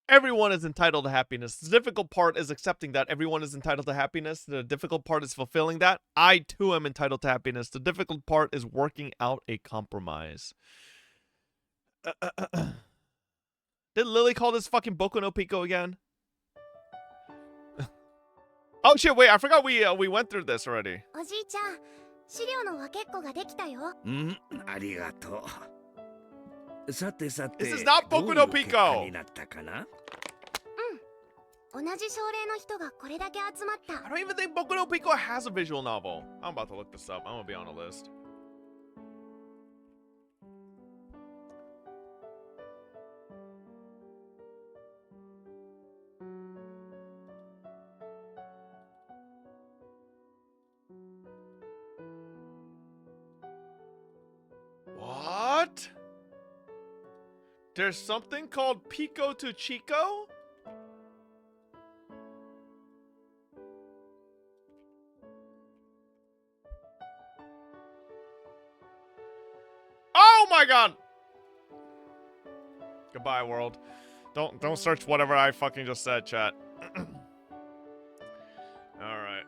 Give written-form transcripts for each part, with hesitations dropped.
Everyone is entitled to happiness. The difficult part is accepting that everyone is entitled to happiness. The difficult part is fulfilling that. I too am entitled to happiness. The difficult part is working out a compromise. Did Lily call this fucking Boku no Pico again? Oh shit, wait, I forgot we went through this already. This is not Boku no Pico! I don't even think Boku no Pico has a visual novel. I'm about to look this up. I'm gonna be on a list. What? There's something called Pico to Chico? Oh my god! Goodbye, world. Don't search whatever I fucking just said, chat. Alright.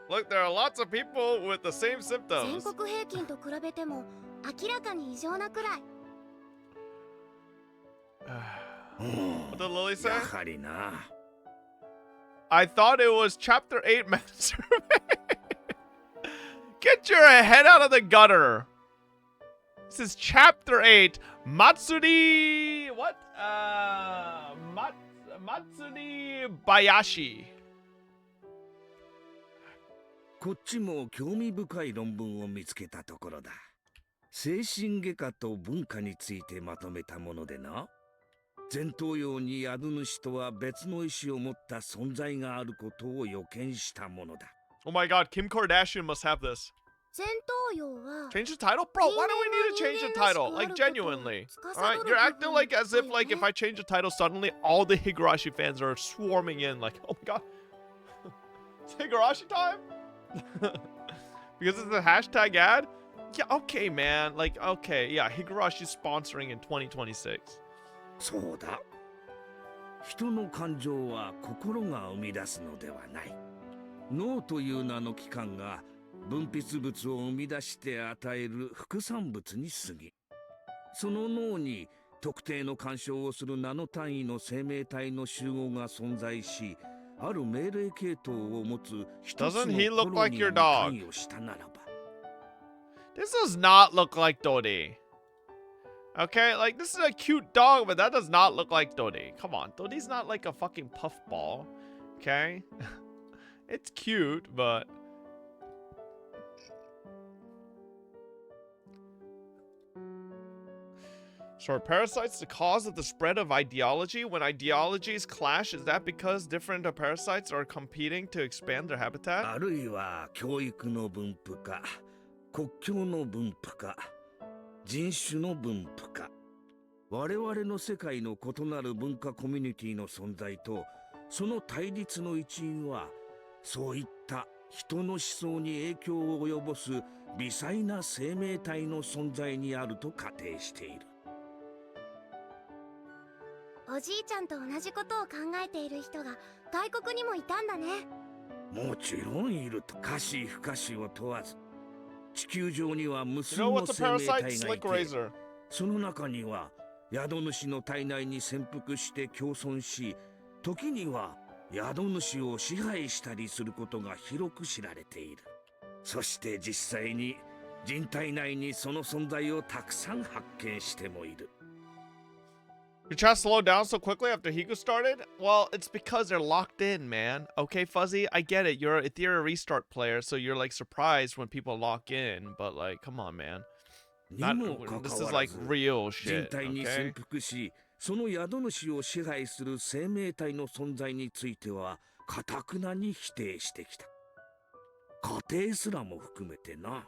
Look, there are lots of people with the same symptoms. What did Lily say? I thought it was chapter 8 Matsuribayashi. Get your head out of the gutter. This is chapter 8 Matsuri... What? Matsuribayashi. こっちも興味深い論文を見つけたところだ。精神外科と文化についてまとめたものでな。前頭葉に宿主とは別の意志を持った存在があることを予見したものだ。Oh my god, Kim Kardashian must have this. Change the title? Bro, why do we need to change the title? Like, genuinely. Alright, you're acting like as if, like, if I change the title, suddenly all the Higurashi fans are swarming in. Like, oh my god. It's Higurashi time? Because it's a hashtag ad? Yeah, okay, man. Like, okay, yeah, Higurashi sponsoring in 2026. そうだ。人の感情は心が生み出すのではない。脳という名の器官が分泌物を生み出して与える副産物に過ぎ、その脳に特定の干渉をするナノ単位の生命体の集合が存在し、ある命令系統を持つ一つのコロニーに関与したならば。This does not look like Dodi. Okay, like this is a cute dog, but that does not look like Dodi. Come on, Dodi's not like a fucking puffball. Okay? It's cute, but so are parasites the cause of the spread of ideology? When ideologies clash, is that because different parasites are competing to expand their habitat? あるいは教育の分布か、国境の分布か、人種の分布か。我々の世界の異なる文化コミュニティの存在と、その対立の一因は、そういった人の思想に影響を及ぼす微細な生命体の存在にあると仮定している。おじいちゃんと同じことを考えている人が外国にもいたんだね。もちろんいると。可視不可視を問わず、地球上には無数の生命体がいて、その中には宿主の体内に潜伏して共存し、時には宿主を支配したりすることが広く知られている。そして実際に人体内にその存在をたくさん発見してもいる。Your chat slowed down so quickly after Hiku started? Well, it's because they're locked in, man. Okay, Fuzzy, I get it. You're a restart player, so you're like surprised when people lock in, but like, come on, man. This is like real shit, okay? その宿主を支配する生命体の存在については堅くなに否定してきた。家庭すらも含めてな。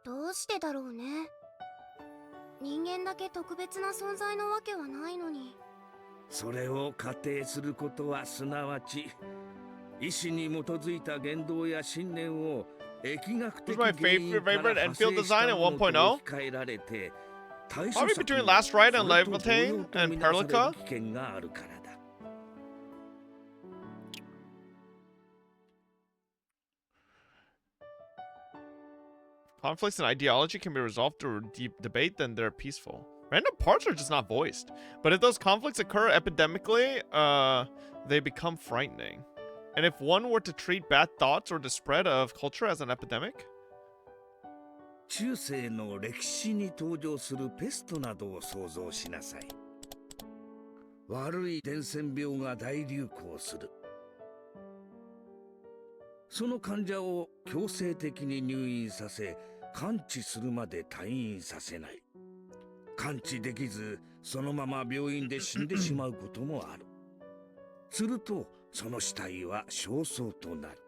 どうしてだろうね。人間だけ特別な存在のわけはないのに。それを仮定することはすなわち、意志に基づいた言動や信念を疫学的原因から派生したものと置き換えられて、Probably between Last Ride and Leviathan and Perlica. Conflicts in ideology can be resolved through deep debate, then they're peaceful. Random parts are just not voiced. But if those conflicts occur epidemically, they become frightening. And if one were to treat bad thoughts or the spread of culture as an epidemic? 中世の歴史に登場するペストなどを想像しなさい。悪い伝染病が大流行する。その患者を強制的に入院させ、完治するまで退院させない。完治できず、そのまま病院で死んでしまうこともある。すると、その死体は焦燥となる。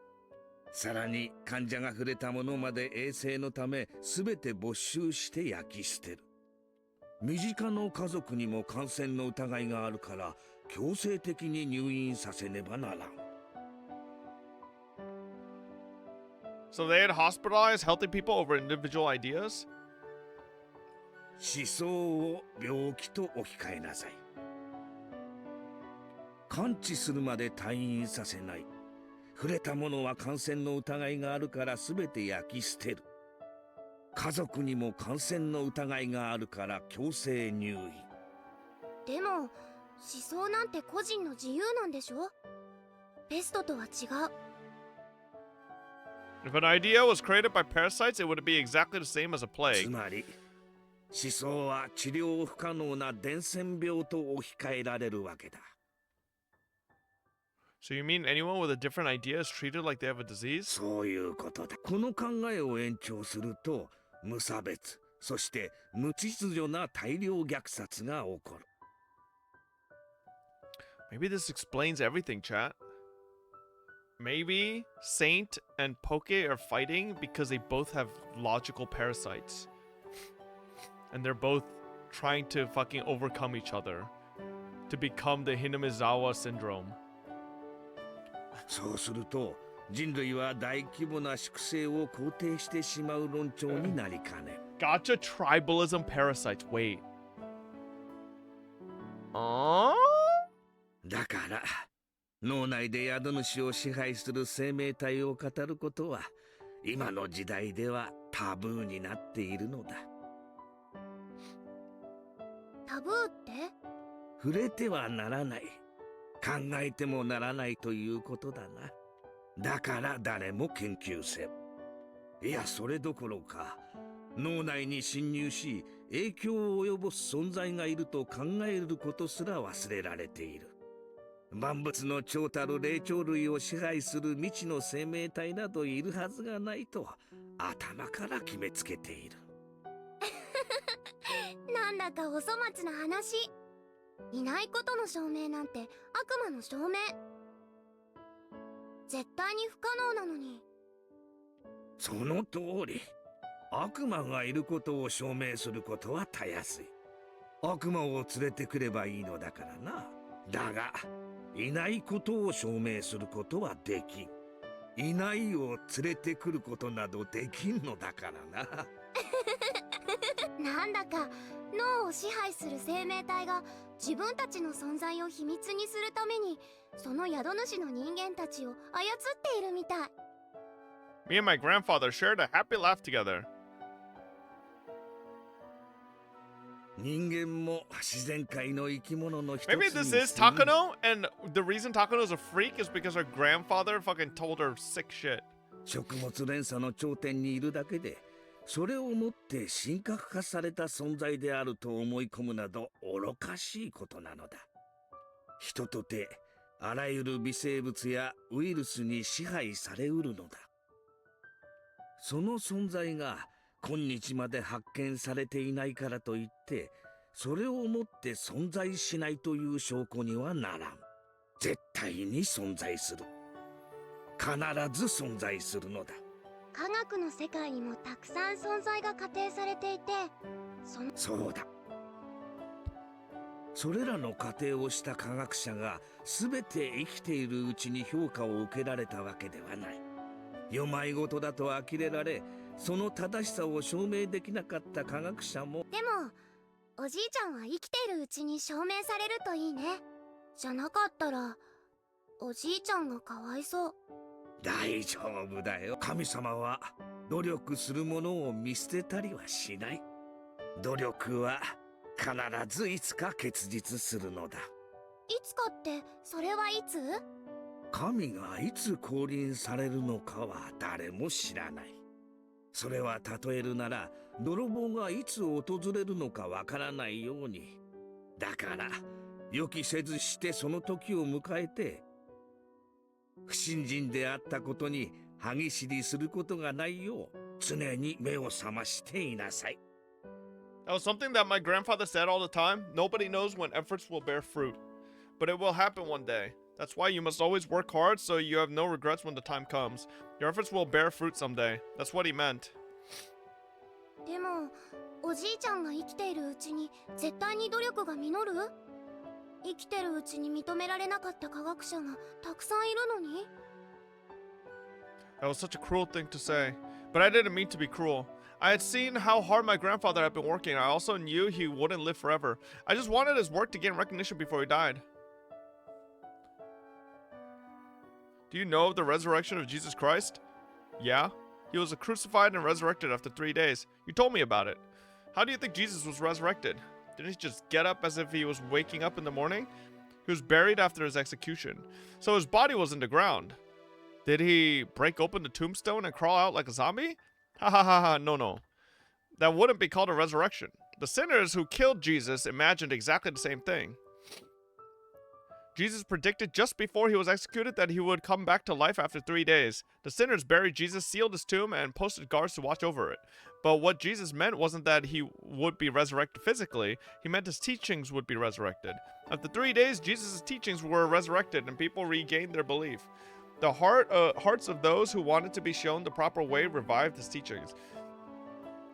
さらに患者が触れたものまで衛生のため全て没収して焼き捨てる。身近の家族にも感染の疑いがあるから強制的に入院させねばならん。So they had hospitalized healthy people over individual ideas? 思想を病気と置き換えなさい。完治するまで退院させない。触れたものは感染の疑いがあるから全て焼き捨てる。家族にも感染の疑いがあるから強制入院。でも思想なんて個人の自由なんでしょ？ペストとは違う。If an idea was created by parasites, it would be exactly the same as a plague. つまり思想は治療不可能な伝染病と置き換えられるわけだ。So you mean anyone with a different idea is treated like they have a disease? そういうことだ。この考えを延長すると、無差別、そして無秩序な大量虐殺が起こる。Maybe this explains everything, chat. Maybe Saint and Poke are fighting because they both have logical parasites. And they're both trying to fucking overcome each other to become the Hinamizawa syndrome. そうすると人類は大規模な粛清を肯定してしまう論調になりかねん。Gotcha tribalism parasites. Wait. だから脳内で宿主を支配する生命体を語ることは今の時代ではタブーになっているのだ。タブーって？触れてはならない。考えてもならないということだな。だから誰も研究せん。いや、それどころか脳内に侵入し影響を及ぼす存在がいると考えることすら忘れられている。万物の長たる霊長類を支配する未知の生命体などいるはずがないと頭から決めつけている。なんだかお粗末な話。いないことの証明なんて悪魔の証明。絶対に不可能なのに。その通り。悪魔がいることを証明することはたやすい。悪魔を連れてくればいいのだからな。だがいないことを証明することはできん。いないを連れてくることなどできんのだからな。なんだか脳を支配する生命体が自分たちの存在を秘密にするためにその宿主の人間たちを操っているみたい。Me and my grandfather shared a happy laugh together. 人間も自然界の生き物の一つに Maybe this is Takano, and the reason Takano is a freak is because her grandfather fucking told her sick shit. 食物連鎖の頂点にいるだけでそれをもって神格化された存在であると思い込むなど愚かしいことなのだ。人とてあらゆる微生物やウイルスに支配されうるのだ。その存在が今日まで発見されていないからといってそれをもって存在しないという証拠にはならん。絶対に存在する。必ず存在するのだ。科学の世界にもたくさん存在が仮定されていて、そうだ。それらの仮定をした科学者が全て生きているうちに評価を受けられたわけではない。世まいごとだと呆れられ、その正しさを証明できなかった科学者も。でもおじいちゃんは生きているうちに証明されるといいね。じゃなかったらおじいちゃんがかわいそう。大丈夫だよ。神様は努力する者を見捨てたりはしない。努力は必ずいつか結実するのだ。いつかってそれはいつ？神がいつ降臨されるのかは誰も知らない。それは例えるなら泥棒がいつ訪れるのかわからないように。だから予期せずしてその時を迎えて、不信心であったことに歯ぎしりすることがないよう常に目を覚ましていなさい。That was something that my grandfather said all the time. Nobody knows when efforts will bear fruit, but it will happen one day. That's why you must always work hard so you have no regrets when the time comes. Your efforts will bear fruit someday. That's what he meant. でもおじいちゃんが生きているうちに絶対に努力が実る？生きてるうちに認められなかった科学者がたくさんいるのに。 That was such a cruel thing to say, but I didn't mean to be cruel. I had seen how hard my grandfather had been working. I also knew he wouldn't live forever. I just wanted his work to gain recognition before he died. Do you know of the resurrection of Jesus Christ? Yeah. He was crucified and resurrected after 3 days. You told me about it. How do you think Jesus was resurrected? Didn't he just get up as if he was waking up in the morning? He was buried after his execution, so his body was in the ground. Did he break open the tombstone and crawl out like a zombie? Ha ha ha ha, no. That wouldn't be called a resurrection. The sinners who killed Jesus imagined exactly the same thing. Jesus predicted just before he was executed that he would come back to life after 3 days. The sinners buried Jesus, sealed his tomb, and posted guards to watch over it. But what Jesus meant wasn't that he would be resurrected physically. He meant his teachings would be resurrected. After 3 days, Jesus' teachings were resurrected and people regained their belief. The hearts of those who wanted to be shown the proper way revived his teachings.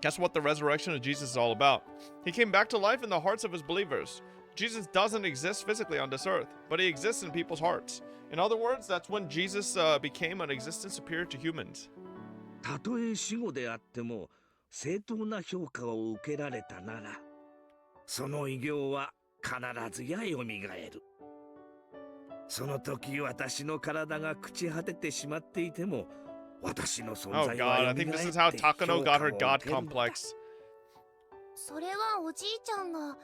That's what the resurrection of Jesus is all about. He came back to life in the hearts of his believers. Jesus doesn't exist physically on this earth, but he exists in people's hearts. In other words, that's when Jesus became an existence superior to humans. たとえ死後であっても正当な評価を受けられたなら、その偉業は必ずやよみがえる。その時私の体が朽ち果ててしまっていても、私の存 Oh 在 god, は I よみ think が this え is っ how て Takano 評 got 価 her を god 受けるんだ。 complex. それはおじいちゃんが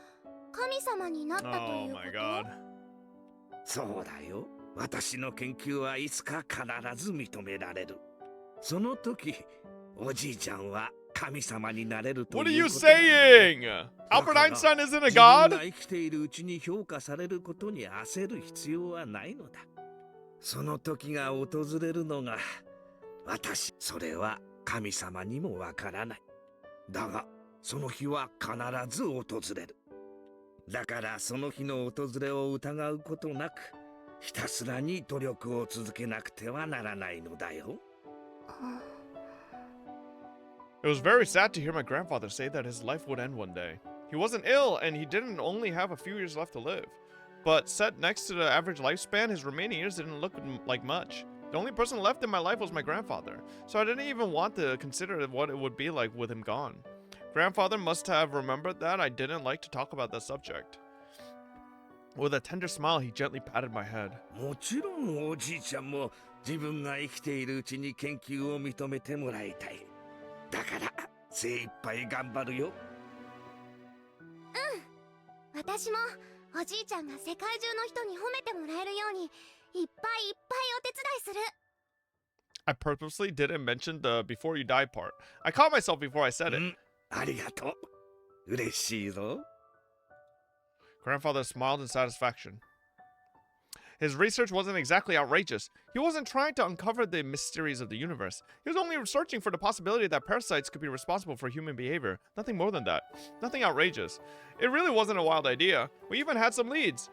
神様になったと Oh いうこ my と？ god. そうだよ。私の研究はいつか必ず認められる。その時、おじいちゃんは神様になれると What are いう you ことなんだよ。 saying? Albert Einstein isn't a 自分が god? 生きているうちに評価されることに焦る必要はないのだ。その時が訪れるのがそれは神様にもわからない。だがその日は必ず訪れる。だからその日の訪れを疑うことなく、ひたすらに努力を続けなくてはならないのだよ。It was very sad to hear my grandfather say that his life would end one day. He wasn't ill and he didn't only have a few years left to live. But set next to the average lifespan, his remaining years didn't look like much. The only person left in my life was my grandfather, so I didn't even want to consider what it would be like with him gone. Grandfather must have remembered that I didn't like to talk about that subject. With a tender smile, he gently patted my head. もちろんおじいちゃんも自分が生きているうちに研究を認めてもらいたい。だから精一杯頑張るよ。私もおじいちゃんが世界中の人に褒めてもらえるようにいっぱいいっぱいお手伝いする。 I purposely didn't mention the before you die part. I caught myself before I said it. ありがとう。嬉しいぞ。Grandfather smiled in satisfaction. His research wasn't exactly outrageous. He wasn't trying to uncover the mysteries of the universe. He was only searching for the possibility that parasites could be responsible for human behavior. Nothing more than that. Nothing outrageous. It really wasn't a wild idea. We even had some leads.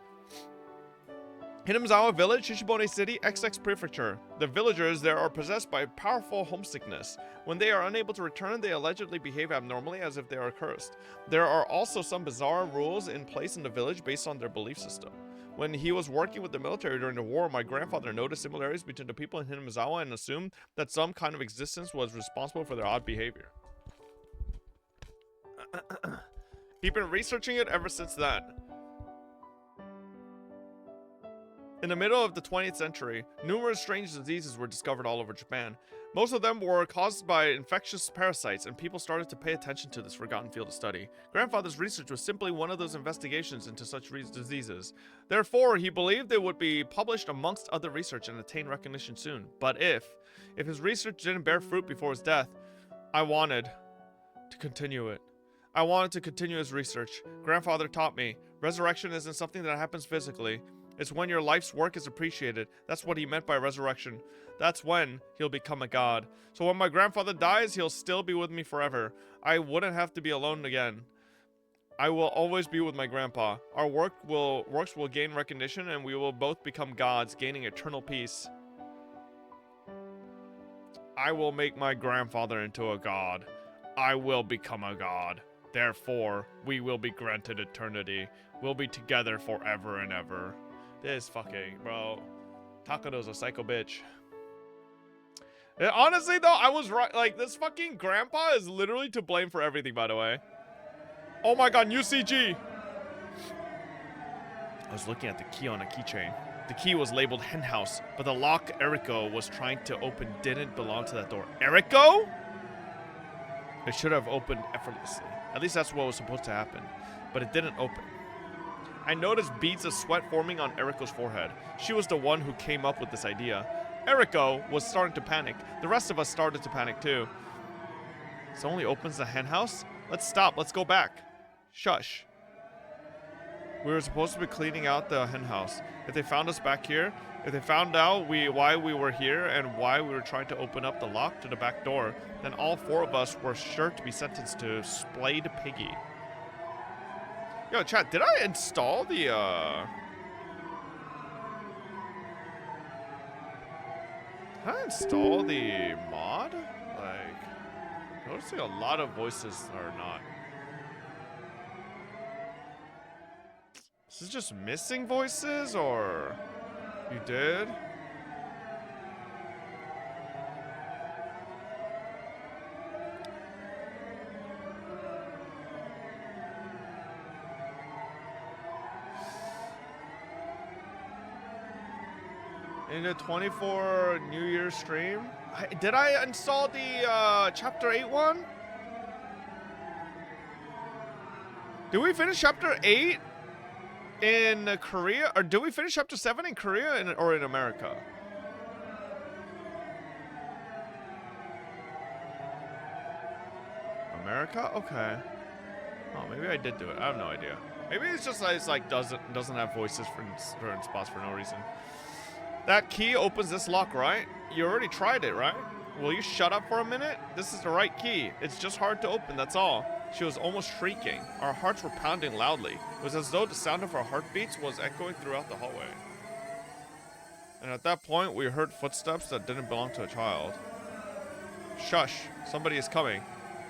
Hinamizawa Village, Shishibone City, XX Prefecture. The villagers there are possessed by powerful homesickness. When they are unable to return, they allegedly behave abnormally as if they are cursed. There are also some bizarre rules in place in the village based on their belief system. When he was working with the military during the war, my grandfather noticed similarities between the people in Hinamizawa and assumed that some kind of existence was responsible for their odd behavior. He's been researching it ever since then. In the middle of the 20th century, numerous strange diseases were discovered all over Japan. Most of them were caused by infectious parasites, and people started to pay attention to this forgotten field of study. Grandfather's research was simply one of those investigations into such diseases. Therefore, he believed they would be published amongst other research and attain recognition soon. But if his research didn't bear fruit before his death, I wanted to continue it. I wanted to continue his research. Grandfather taught me, resurrection isn't something that happens physically. It's when your life's work is appreciated. That's what he meant by resurrection. That's when he'll become a god. So when my grandfather dies, he'll still be with me forever. I wouldn't have to be alone again. I will always be with my grandpa. Our works will gain recognition, and we will both become gods, gaining eternal peace. I will make my grandfather into a god. I will become a god. Therefore, we will be granted eternity. We'll be together forever and ever. This fucking, bro. Takado's a psycho bitch. And honestly, though, I was right. Like, this fucking grandpa is literally to blame for everything, by the way. Oh my god, UCG. I was looking at the key on a keychain. The key was labeled henhouse, but the lock Eriko was trying to open didn't belong to that door. Eriko? It should have opened effortlessly. At least that's what was supposed to happen. But it didn't open. I noticed beads of sweat forming on Eriko's forehead. She was the one who came up with this idea. Eriko was starting to panic. The rest of us started to panic too. This only opens the henhouse? Let's stop. Let's go back. Shush. We were supposed to be cleaning out the henhouse. If they found us back here, if they found out why we were here and why we were trying to open up the lock to the back door, then all four of us were sure to be sentenced to splayed piggy. Yo, chat, did I install the, Did I install the mod? Like, noticing a lot of voices are not. Is this just missing voices, or you did? In the 24 New Year's stream? Did I install the Chapter 8 one? Did we finish Chapter 8 in Korea? Or did we finish Chapter 7 in Korea or in America? America? Okay. Oh, maybe I did do it. I have no idea. Maybe it's just like, doesn't have voices for certain spots for no reason. That key opens this lock, right? You already tried it, right? Will you shut up for a minute? This is the right key. It's just hard to open, that's all. She was almost shrieking. Our hearts were pounding loudly. It was as though the sound of our heartbeats was echoing throughout the hallway. And at that point, we heard footsteps that didn't belong to a child. Shush, somebody is coming.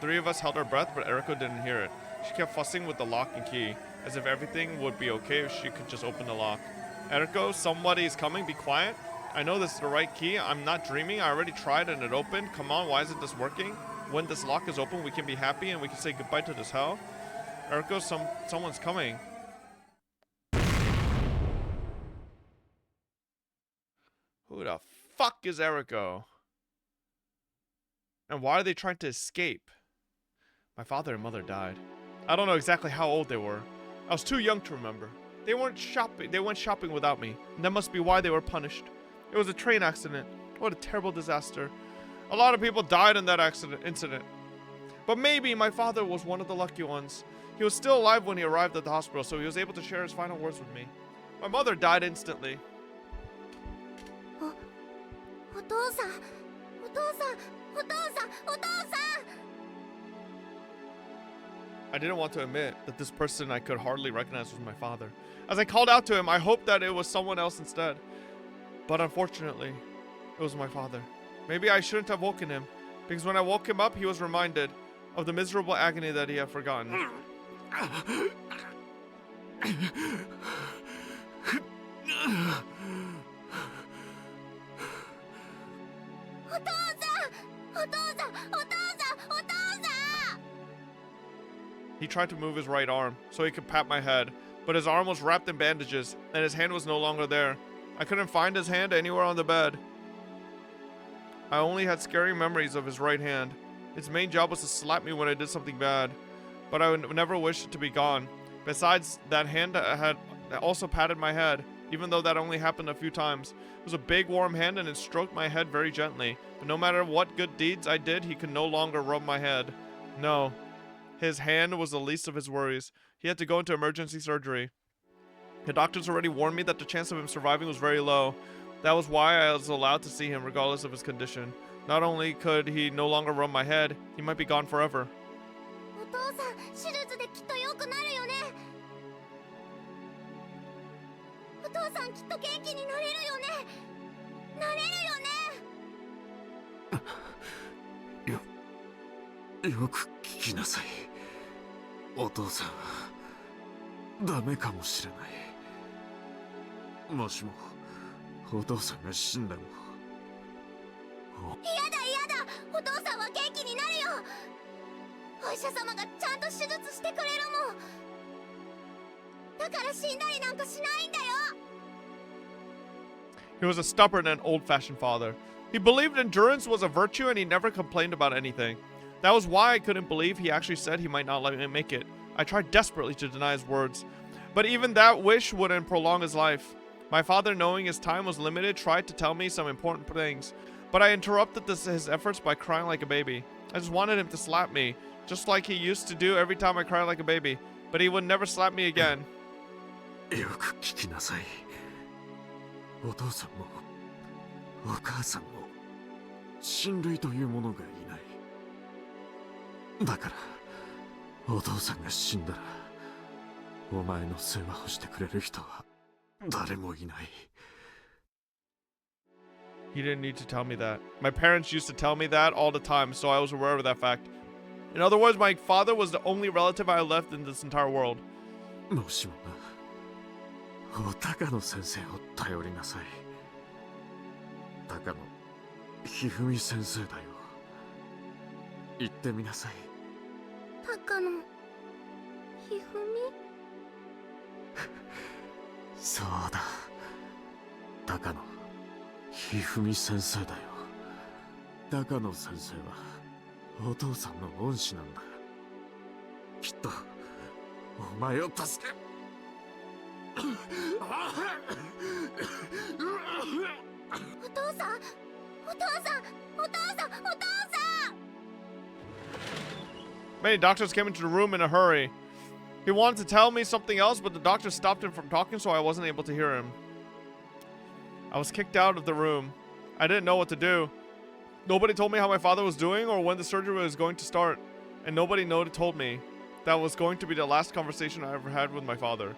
Three of us held our breath, but Eriko didn't hear it. She kept fussing with the lock and key, as if everything would be okay if she could just open the lock. Eriko, somebody is coming, be quiet. I know this is the right key. I'm not dreaming. I already tried and it opened. Come on, why isn't this working? When this lock is open, we can be happy and we can say goodbye to this hell. Eriko, someone's coming. Who the fuck is Eriko? And why are they trying to escape? My father and mother died. I don't know exactly how old they were. I was too young to remember. They went shopping without me, and that must be why they were punished. It was a train accident. What a terrible disaster. A lot of people died in that incident. But maybe my father was one of the lucky ones. He was still alive when he arrived at the hospital, so he was able to share his final words with me. My mother died instantly. I didn't want to admit that this person I could hardly recognize was my father. As I called out to him, I hoped that it was someone else instead. But unfortunately, it was my father. Maybe I shouldn't have woken him, because when I woke him up, he was reminded of the miserable agony that he had forgotten. He tried to move his right arm so he could pat my head, but his arm was wrapped in bandages and his hand was no longer there. I couldn't find his hand anywhere on the bed. I only had scary memories of his right hand. Its main job was to slap me when I did something bad, but I would never wish it to be gone. Besides, that hand had also patted my head, even though that only happened a few times. It was a big warm hand and it stroked my head very gently, but no matter what good deeds I did, he could no longer rub my head. No. His hand was the least of his worries. He had to go into emergency surgery. The doctors already warned me that the chance of him surviving was very low. That was why I was allowed to see him regardless of his condition. Not only could he no longer rub my head, he might be gone forever. Yoく聞きなさい。お父さんはダメかもしれない。もしもお父さんが死んでも。嫌だ、お父さんは元気になるよ。お医者様がちゃんと手術してくれるもん。だから死んだりなんかしないんだよ。He was a stubborn and old-fashioned father. He believed endurance was a virtue and he never complained about anything. That was why I couldn't believe he actually said he might not let me make it. I tried desperately to deny his words, but even that wish wouldn't prolong his life. My father, knowing his time was limited, tried to tell me some important things, but I interrupted his efforts by crying like a baby. I just wanted him to slap me, just like he used to do every time I cried like a baby, but he would never slap me again. よく聞きなさい。お父さんもお母さんも親類というものがいない。だからお父さんが死んだらお前の世話をしてくれる人は誰もいない。He didn't need to tell me that. My parents used to tell me that all the time, so I was aware of that fact. In other words, my father was the only relative I left in this entire world. もしもな、お高野先生を頼りなさい。高野ひふみ先生だよ。言ってみなさい。高野ひふみそうだ。高野ひふみ先生だよ。高野先生はお父さんの恩師なんだ。きっとお前を助け。お父さん。 Many doctors came into the room in a hurry. He wanted to tell me something else, but the doctor stopped him from talking, so I wasn't able to hear him. I was kicked out of the room. I didn't know what to do. Nobody told me how my father was doing or when the surgery was going to start. And nobody told me that was going to be the last conversation I ever had with my father.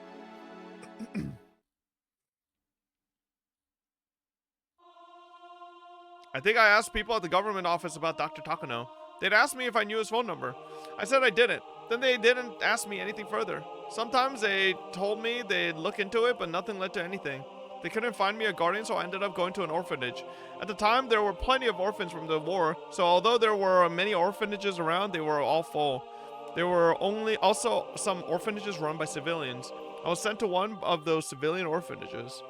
I think I asked people at the government office about Dr. Takano. They'd asked me if I knew his phone number. I said I didn't. Then they didn't ask me anything further. Sometimes they told me they'd look into it, but nothing led to anything. They couldn't find me a guardian, so I ended up going to an orphanage. At the time, there were plenty of orphans from the war, so although there were many orphanages around, they were all full. There were also some orphanages run by civilians. I was sent to one of those civilian orphanages.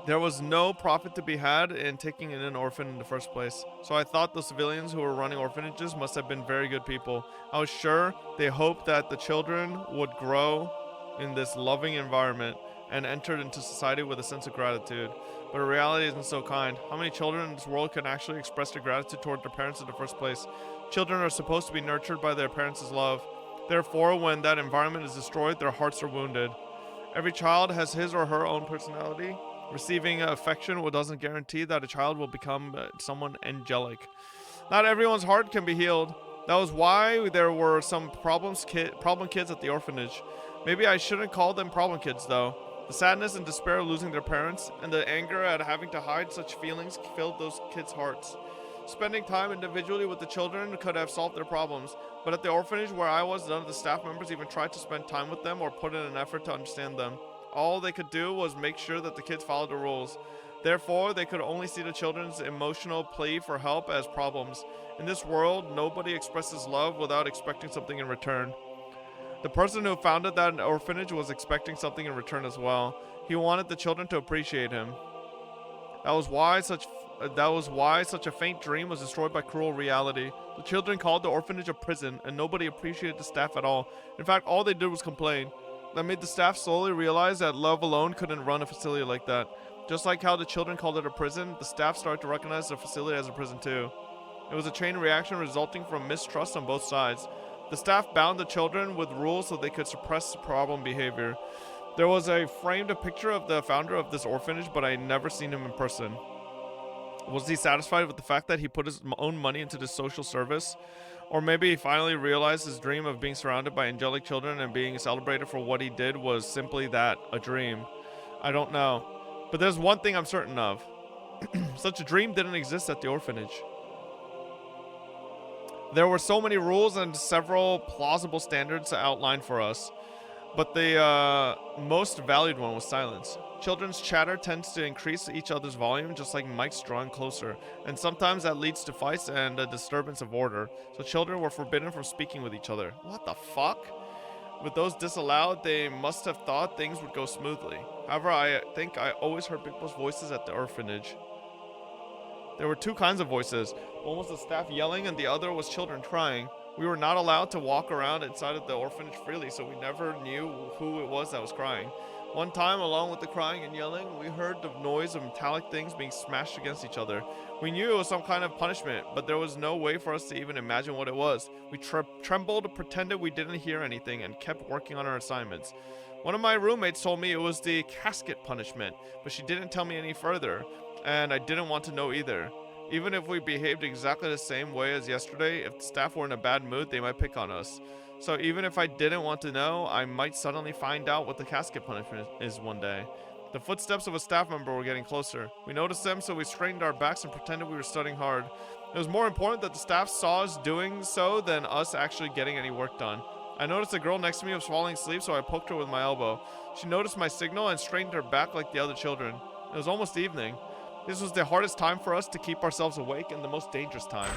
There was no profit to be had in taking in an orphan in the first place, so I thought the civilians who were running orphanages must have been very good people. I was sure they hoped that the children would grow in this loving environment and entered into society with a sense of gratitude. But reality isn't so kind. How many children in this world can actually express their gratitude toward their parents in the first place? Children are supposed to be nurtured by their parents' love. Therefore, when that environment is destroyed, their hearts are wounded. Every child has his or her own personality. Receiving affection doesn't guarantee that a child will become someone angelic. Not everyone's heart can be healed. That was why there were some problem kids at the orphanage. Maybe I shouldn't call them problem kids, though. The sadness and despair of losing their parents, and the anger at having to hide such feelings filled those kids' hearts. Spending time individually with the children could have solved their problems, but at the orphanage where I was, none of the staff members even tried to spend time with them or put in an effort to understand them. All they could do was make sure that the kids followed the rules. Therefore, they could only see the children's emotional plea for help as problems. In this world, nobody expresses love without expecting something in return. The person who founded that orphanage was expecting something in return as well. He wanted the children to appreciate him. That was why such a faint dream was destroyed by cruel reality. The children called the orphanage a prison, and nobody appreciated the staff at all. In fact, all they did was complain. That made the staff slowly realize that love alone couldn't run a facility like that. Just like how the children called it a prison, the staff started to recognize the facility as a prison too. It was a chain reaction resulting from mistrust on both sides. The staff bound the children with rules so they could suppress problem behavior. There was a framed picture of the founder of this orphanage, but I had never seen him in person. Was he satisfied with the fact that he put his own money into this social service? Or maybe he finally realized his dream of being surrounded by angelic children and being celebrated for what he did was simply that, a dream. I don't know. But there's one thing I'm certain of. Such a dream didn't exist at the orphanage. There were so many rules and several plausible standards outlined for us. But the most valued one was silence. Children's chatter tends to increase each other's volume, just like mics drawing closer, and sometimes that leads to fights and a disturbance of order. So children were forbidden from speaking with each other. What the fuck? With those disallowed, they must have thought things would go smoothly. However, I think I always heard people's voices at the orphanage. There were two kinds of voices. One was the staff yelling and the other was children crying. We were not allowed to walk around inside of the orphanage freely, so we never knew who it was that was crying. One time, along with the crying and yelling, we heard the noise of metallic things being smashed against each other. We knew it was some kind of punishment, but there was no way for us to even imagine what it was. We trembled, pretended we didn't hear anything, and kept working on our assignments. One of my roommates told me it was the casket punishment, but she didn't tell me any further, and I didn't want to know either. Even if we behaved exactly the same way as yesterday, if the staff were in a bad mood, they might pick on us. So even if I didn't want to know, I might suddenly find out what the casket punishment is one day. The footsteps of a staff member were getting closer. We noticed them, so we straightened our backs and pretended we were studying hard. It was more important that the staff saw us doing so than us actually getting any work done. I noticed a girl next to me was falling asleep, so I poked her with my elbow. She noticed my signal and straightened her back like the other children. It was almost evening. This was the hardest time for us to keep ourselves awake and the most dangerous time.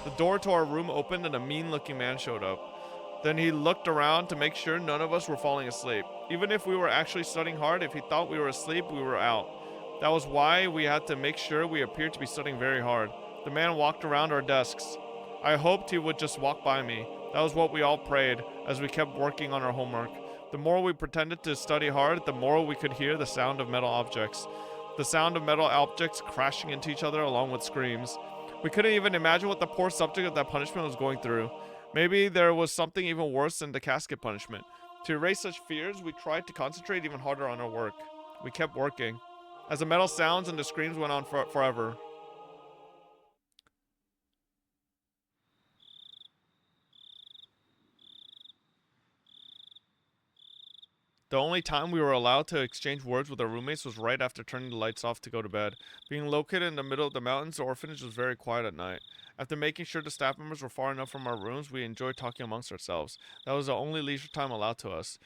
The door to our room opened and a mean-looking man showed up. Then he looked around to make sure none of us were falling asleep. Even if we were actually studying hard, if he thought we were asleep, we were out. That was why we had to make sure we appeared to be studying very hard. The man walked around our desks. I hoped he would just walk by me. That was what we all prayed as we kept working on our homework. The more we pretended to study hard, the more we could hear the sound of metal objects. The sound of metal objects crashing into each other along with screams. We couldn't even imagine what the poor subject of that punishment was going through. Maybe there was something even worse than the casket punishment. To erase such fears, we tried to concentrate even harder on our work. We kept working. As the metal sounds and the screams went on forever. The only time we were allowed to exchange words with our roommates was right after turning the lights off to go to bed. Being located in the middle of the mountains, the orphanage was very quiet at night. After making sure the staff members were far enough from our rooms, we enjoyed talking amongst ourselves. That was the only leisure time allowed to us.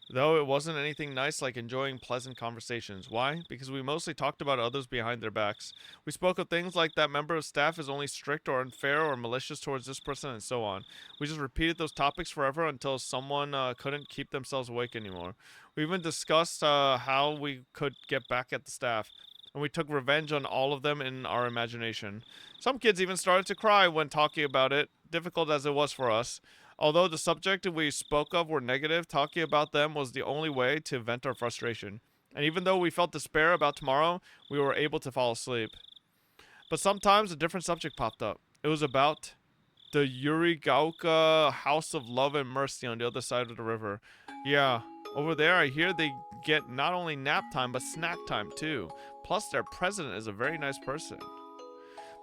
Though it wasn't anything nice like enjoying pleasant conversations. Why? Because we mostly talked about others behind their backs. We spoke of things like that member of staff is only strict or unfair or malicious towards this person and so on. We just repeated those topics forever until someone couldn't keep themselves awake anymore. We even discussed how we could get back at the staff. And we took revenge on all of them in our imagination. Some kids even started to cry when talking about it, difficult as it was for us. Although the subject we spoke of were negative, talking about them was the only way to vent our frustration. And even though we felt despair about tomorrow, we were able to fall asleep. But sometimes a different subject popped up. It was about the Yurigaoka House of Love and Mercy on the other side of the river. Yeah, over there I hear they get not only nap time, but snack time too. Plus their president is a very nice person.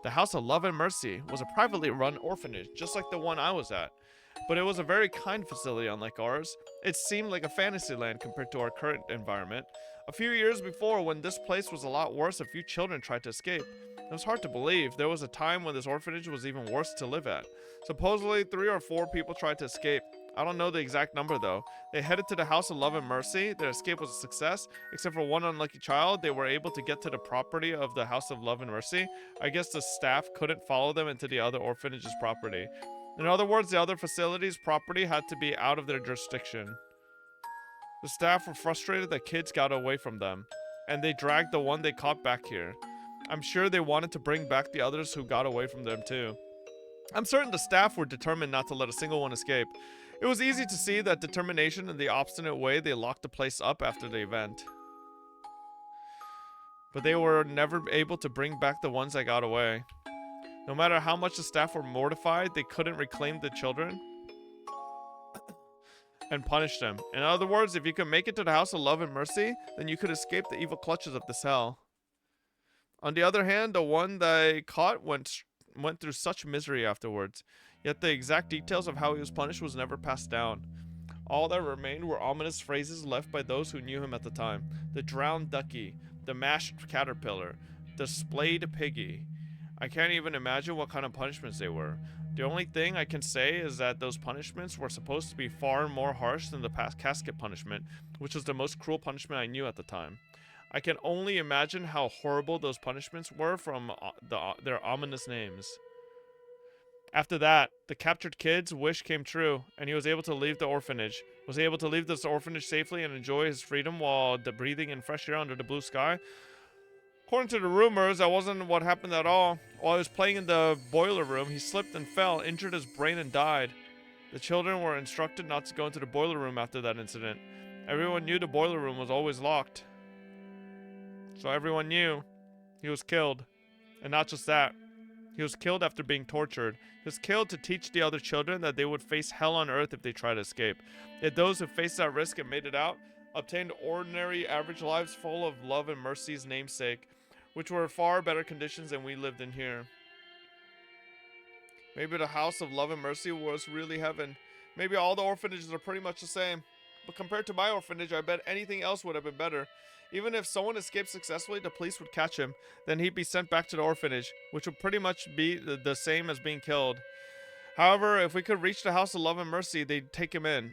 The House of Love and Mercy was a privately run orphanage, just like the one I was at. But it was a very kind facility unlike ours. It seemed like a fantasy land compared to our current environment. A few years before, when this place was a lot worse, a few children tried to escape. It was hard to believe. There was a time when this orphanage was even worse to live at. Supposedly, 3 or 4 people tried to escape. I don't know the exact number though. They headed to the House of Love and Mercy. Their escape was a success. Except for one unlucky child, they were able to get to the property of the House of Love and Mercy. I guess the staff couldn't follow them into the other orphanage's property. In other words, the other facility's property had to be out of their jurisdiction. The staff were frustrated that kids got away from them, and they dragged the one they caught back here. I'm sure they wanted to bring back the others who got away from them too. I'm certain the staff were determined not to let a single one escape. It was easy to see that determination in the obstinate way they locked the place up after the event. But they were never able to bring back the ones that got away. No matter how much the staff were mortified, they couldn't reclaim the children and punish them. In other words, if you could make it to the House of Love and Mercy, then you could escape the evil clutches of this hell. On the other hand, the one they caught went through such misery afterwards. Yet the exact details of how he was punished was never passed down. All that remained were ominous phrases left by those who knew him at the time. The drowned ducky, the mashed caterpillar, the splayed piggy. I can't even imagine what kind of punishments they were. The only thing I can say is that those punishments were supposed to be far more harsh than the past casket punishment, which was the most cruel punishment I knew at the time. I can only imagine how horrible those punishments were from their ominous names. After that, the captured kid's wish came true, and he was able to leave the orphanage. Was able to leave this orphanage safely and enjoy his freedom while breathing in fresh air under the blue sky. According to the rumors, that wasn't what happened at all. While he was playing in the boiler room, he slipped and fell, injured his brain, and died. The children were instructed not to go into the boiler room after that incident. Everyone knew the boiler room was always locked. So everyone knew he was killed. And not just that. He was killed after being tortured. He was killed to teach the other children that they would face hell on earth if they tried to escape. Yet those who faced that risk and made it out obtained ordinary, average lives full of love and mercy's namesake, which were far better conditions than we lived in here. Maybe the House of Love and Mercy was really heaven. Maybe all the orphanages are pretty much the same. But compared to my orphanage, I bet anything else would have been better. Even if someone escaped successfully, the police would catch him. Then he'd be sent back to the orphanage, which would pretty much be the same as being killed. However, if we could reach the House of Love and Mercy, they'd take him in.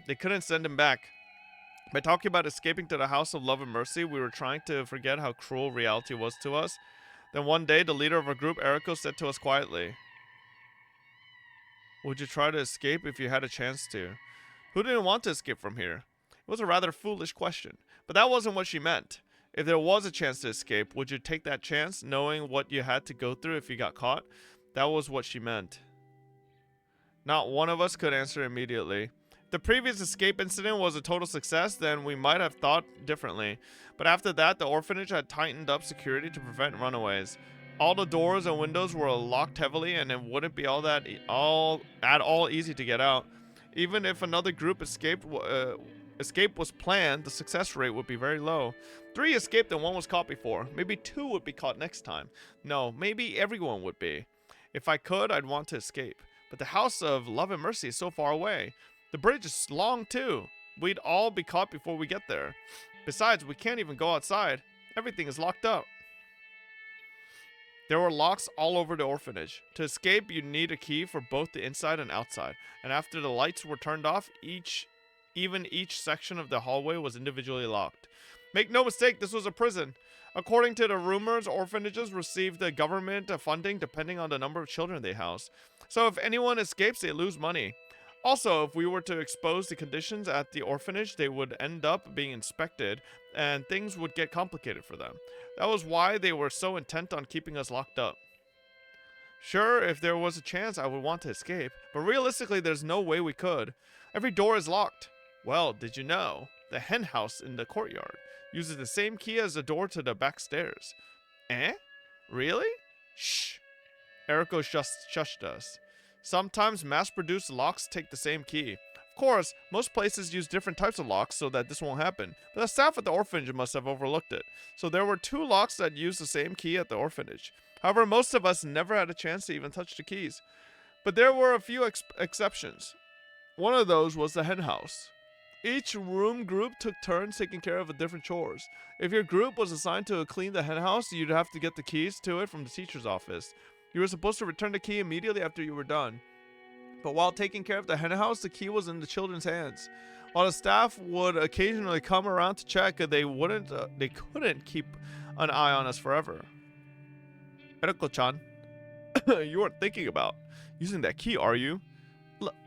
They couldn't send him back. By talking about escaping to the House of Love and Mercy, we were trying to forget how cruel reality was to us. Then one day, the leader of our group, Eriko, said to us quietly, "Would you try to escape if you had a chance to?" Who didn't want to escape from here? It was a rather foolish question, but that wasn't what she meant. If there was a chance to escape, would you take that chance, knowing what you had to go through if you got caught? That was what she meant. Not one of us could answer immediately. If the previous escape incident was a total success, then we might have thought differently. But after that, the orphanage had tightened up security to prevent runaways. All the doors and windows were locked heavily, and it wouldn't be at all easy to get out. Even if another group escape was planned, the success rate would be very low. 3 escaped and 1 was caught before. Maybe 2 would be caught next time. No, maybe everyone would be. If I could, I'd want to escape. But the House of Love and Mercy is so far away. The bridge is long too. We'd all be caught before we get there. Besides, we can't even go outside. Everything is locked up. There were locks all over the orphanage. To escape, you'd need a key for both the inside and outside. And after the lights were turned off, even each section of the hallway was individually locked. Make no mistake, this was a prison. According to the rumors, orphanages receive the government funding depending on the number of children they house. So if anyone escapes, they lose money. Also, if we were to expose the conditions at the orphanage, they would end up being inspected, and things would get complicated for them. That was why they were so intent on keeping us locked up. Sure, if there was a chance, I would want to escape, but realistically, there's no way we could. Every door is locked. Well, did you know? The hen house in the courtyard uses the same key as the door to the back stairs. Eh? Really? Shh. Eriko shushed us. Sometimes mass-produced locks take the same key. Of course, most places use different types of locks so that this won't happen, but the staff at the orphanage must have overlooked it. So there were 2 locks that used the same key at the orphanage. However, most of us never had a chance to even touch the keys. But there were a few exceptions. One of those was the hen house. Each room group took turns taking care of different chores. If your group was assigned to clean the hen house, you'd have to get the keys to it from the teacher's office. You were supposed to return the key immediately after you were done. But while taking care of the hen house, the key was in the children's hands. While the staff would occasionally come around to check, they couldn't keep an eye on us forever. Eriko-chan, you weren't thinking about using that key, are you?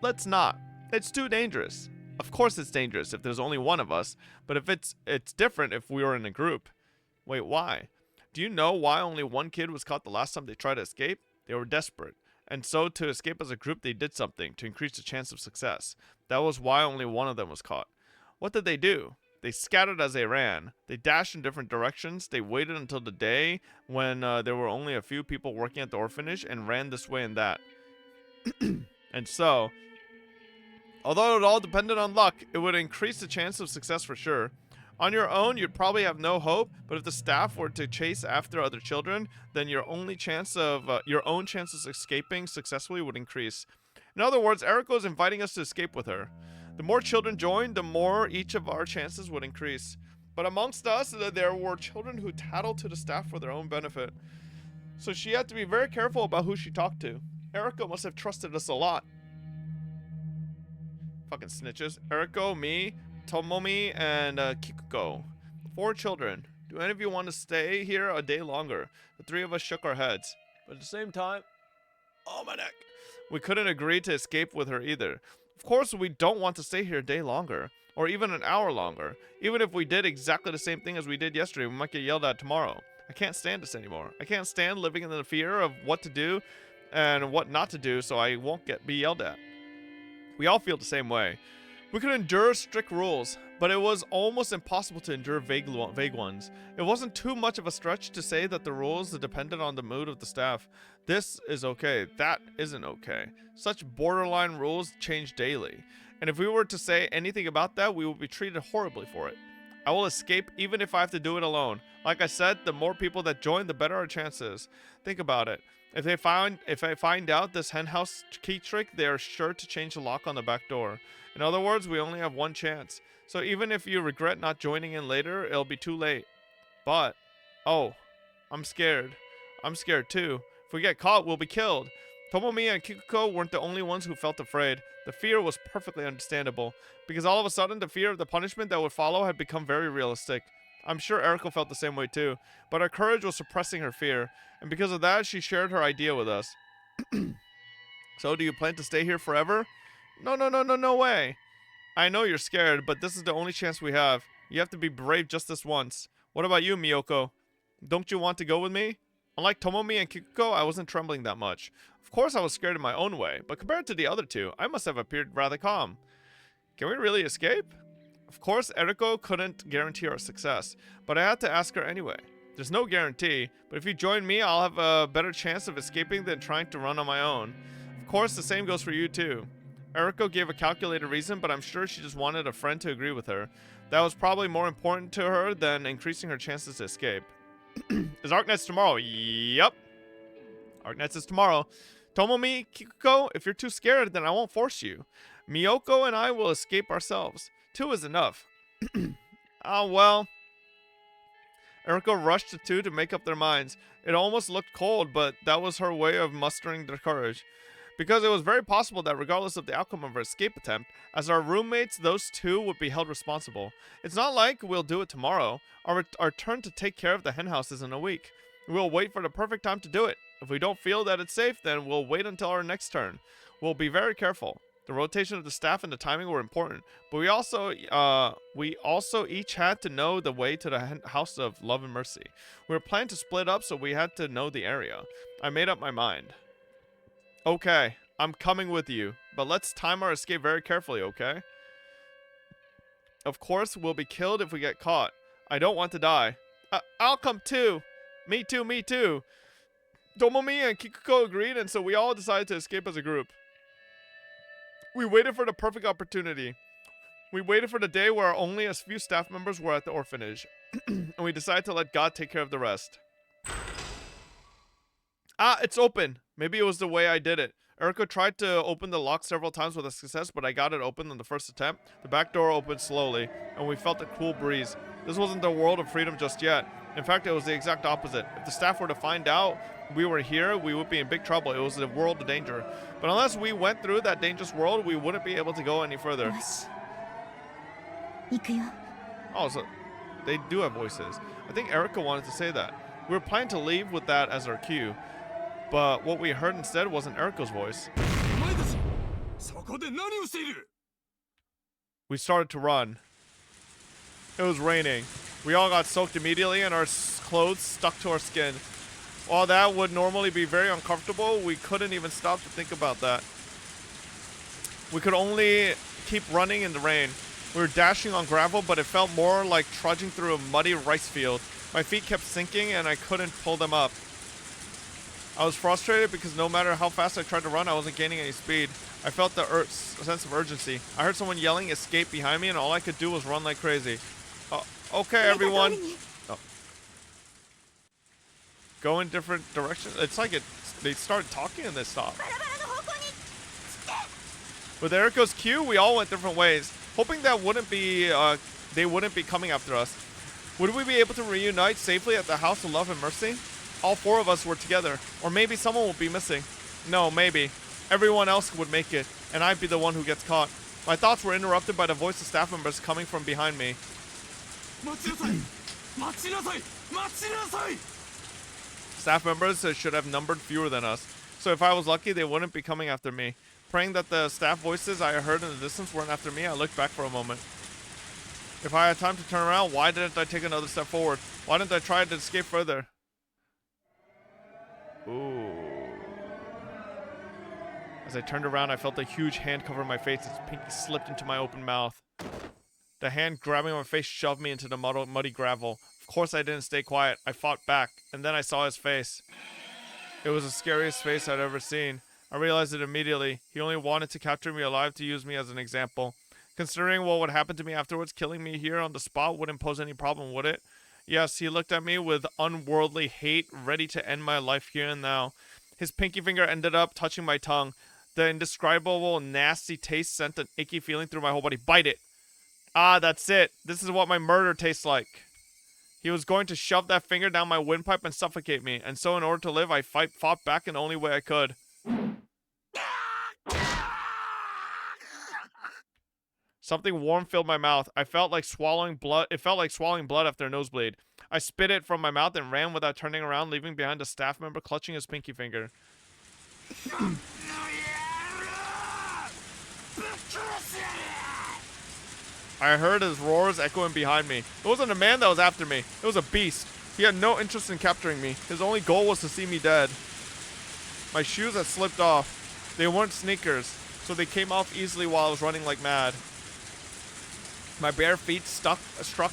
Let's not. It's too dangerous. Of course it's dangerous if there's only one of us, but if it's different if we were in a group. Wait, why? Do you know why only one kid was caught the last time they tried to escape? They were desperate. And so to escape as a group, they did something to increase the chance of success. That was why only one of them was caught. What did they do? They scattered as they ran. They dashed in different directions. They waited until the day when there were only a few people working at the orphanage and ran this way and that. And so, although it all depended on luck, it would increase the chance of success for sure. On your own, you'd probably have no hope, but if the staff were to chase after other children, then your own chances of escaping successfully would increase. In other words, Eriko is inviting us to escape with her. The more children joined, the more each of our chances would increase. But amongst us, there were children who tattled to the staff for their own benefit. So she had to be very careful about who she talked to. Eriko must have trusted us a lot. Fucking snitches. Eriko, me, Tomomi, and Kikuko. 4 children. Do any of you want to stay here a day longer? The 3 of us shook our heads. But at the same time, oh my neck. We couldn't agree to escape with her either. Of course, we don't want to stay here a day longer, or even an hour longer. Even if we did exactly the same thing as we did yesterday, we might get yelled at tomorrow. I can't stand this anymore. I can't stand living in the fear of what to do and what not to do so I won't be yelled at. We all feel the same way. We could endure strict rules, but it was almost impossible to endure vague ones. It wasn't too much of a stretch to say that the rules depended on the mood of the staff. This is okay, that isn't okay. Such borderline rules change daily, and if we were to say anything about that, we would be treated horribly for it. I will escape even if I have to do it alone. Like I said, the more people that join, the better our chances. Think about it. If I find out this henhouse key trick, they are sure to change the lock on the back door. In other words, we only have one chance. So even if you regret not joining in later, it'll be too late. But, oh, I'm scared. I'm scared too. If we get caught, we'll be killed. Tomomi and Kikuko weren't the only ones who felt afraid. The fear was perfectly understandable, because all of a sudden the fear of the punishment that would follow had become very realistic. I'm sure Eriko felt the same way too, but her courage was suppressing her fear, and because of that, she shared her idea with us. So, do you plan to stay here forever? No way. I know you're scared, but this is the only chance we have. You have to be brave just this once. What about you, Miyoko? Don't you want to go with me? Unlike Tomomi and Kikuko, I wasn't trembling that much. Of course, I was scared in my own way, but compared to the other two, I must have appeared rather calm. Can we really escape? Of course, Eriko couldn't guarantee our success, but I had to ask her anyway. There's no guarantee, but if you join me, I'll have a better chance of escaping than trying to run on my own. Of course, the same goes for you too. Eriko gave a calculated reason, but I'm sure she just wanted a friend to agree with her. That was probably more important to her than increasing her chances to escape. Is ArcNets tomorrow? Yup. ArcNets is tomorrow. Tomomi, Kikuko, if you're too scared, then I won't force you. Miyoko and I will escape ourselves. 2 is enough. Oh, well. Eriko rushed the 2 to make up their minds. It almost looked cold, but that was her way of mustering their courage. Because it was very possible that regardless of the outcome of our escape attempt, as our roommates, those 2 would be held responsible. It's not like we'll do it tomorrow. Our turn to take care of the henhouse is in a week. We'll wait for the perfect time to do it. If we don't feel that it's safe, then we'll wait until our next turn. We'll be very careful. The rotation of the staff and the timing were important, but we also each had to know the way to the House of Love and Mercy. We were planning to split up, so we had to know the area. I made up my mind. Okay, I'm coming with you, but let's time our escape very carefully, okay? Of course, we'll be killed if we get caught. I don't want to die. I'll come too. Me too. Tomomi and Kikuko agreed, and so we all decided to escape as a group. We waited for the perfect opportunity. We waited for the day where only a few staff members were at the orphanage, and we decided to let God take care of the rest. It's open. Maybe it was the way I did it. Eriko tried to open the lock several times with a success, but I got it open on the first attempt. The back door opened slowly, and we felt a cool breeze. This wasn't the world of freedom just yet. In fact, it was the exact opposite. If the staff were to find out we were here, we would be in big trouble. It was a world of danger. But unless we went through that dangerous world, we wouldn't be able to go any further. Oh, so they do have voices. I think Erica wanted to say that. We were planning to leave with that as our cue, but what we heard instead wasn't Erica's voice. We started to run. It was raining. We all got soaked immediately and our clothes stuck to our skin. While that would normally be very uncomfortable, we couldn't even stop to think about that. We could only keep running in the rain. We were dashing on gravel, but it felt more like trudging through a muddy rice field. My feet kept sinking and I couldn't pull them up. I was frustrated because no matter how fast I tried to run, I wasn't gaining any speed. I felt the sense of urgency. I heard someone yelling escape behind me and all I could do was run like crazy. Okay, everyone. Oh. Go in different directions. It's like they started talking and they stopped. With Erica's cue, we all went different ways, hoping that they wouldn't be coming after us. Would we be able to reunite safely at the House of Love and Mercy? All four of us were together, or maybe someone would be missing. No, maybe. Everyone else would make it, and I'd be the one who gets caught. My thoughts were interrupted by the voice of staff members coming from behind me. Staff members should have numbered fewer than us, so if I was lucky, they wouldn't be coming after me. Praying that the staff voices I heard in the distance weren't after me, I looked back for a moment. If I had time to turn around, why didn't I take another step forward? Why didn't I try to escape further? Ooh. As I turned around, I felt a huge hand cover my face as pinky slipped into my open mouth. The hand grabbing my face shoved me into the muddy gravel. Of course I didn't stay quiet. I fought back, and then I saw his face. It was the scariest face I'd ever seen. I realized it immediately. He only wanted to capture me alive to use me as an example. Considering what would happen to me afterwards, killing me here on the spot wouldn't pose any problem, would it? Yes, he looked at me with unworldly hate, ready to end my life here and now. His pinky finger ended up touching my tongue. The indescribable, nasty taste sent an icky feeling through my whole body. Bite it! Ah, that's it. This is what my murder tastes like. He was going to shove that finger down my windpipe and suffocate me, and so in order to live, I fought back in the only way I could. Something warm filled my mouth. I felt like swallowing blood. It felt like swallowing blood after a nosebleed. I spit it from my mouth and ran without turning around, leaving behind a staff member clutching his pinky finger. I heard his roars echoing behind me. It wasn't a man that was after me. It was a beast. He had no interest in capturing me. His only goal was to see me dead. My shoes had slipped off. They weren't sneakers, so they came off easily while I was running like mad. My bare feet struck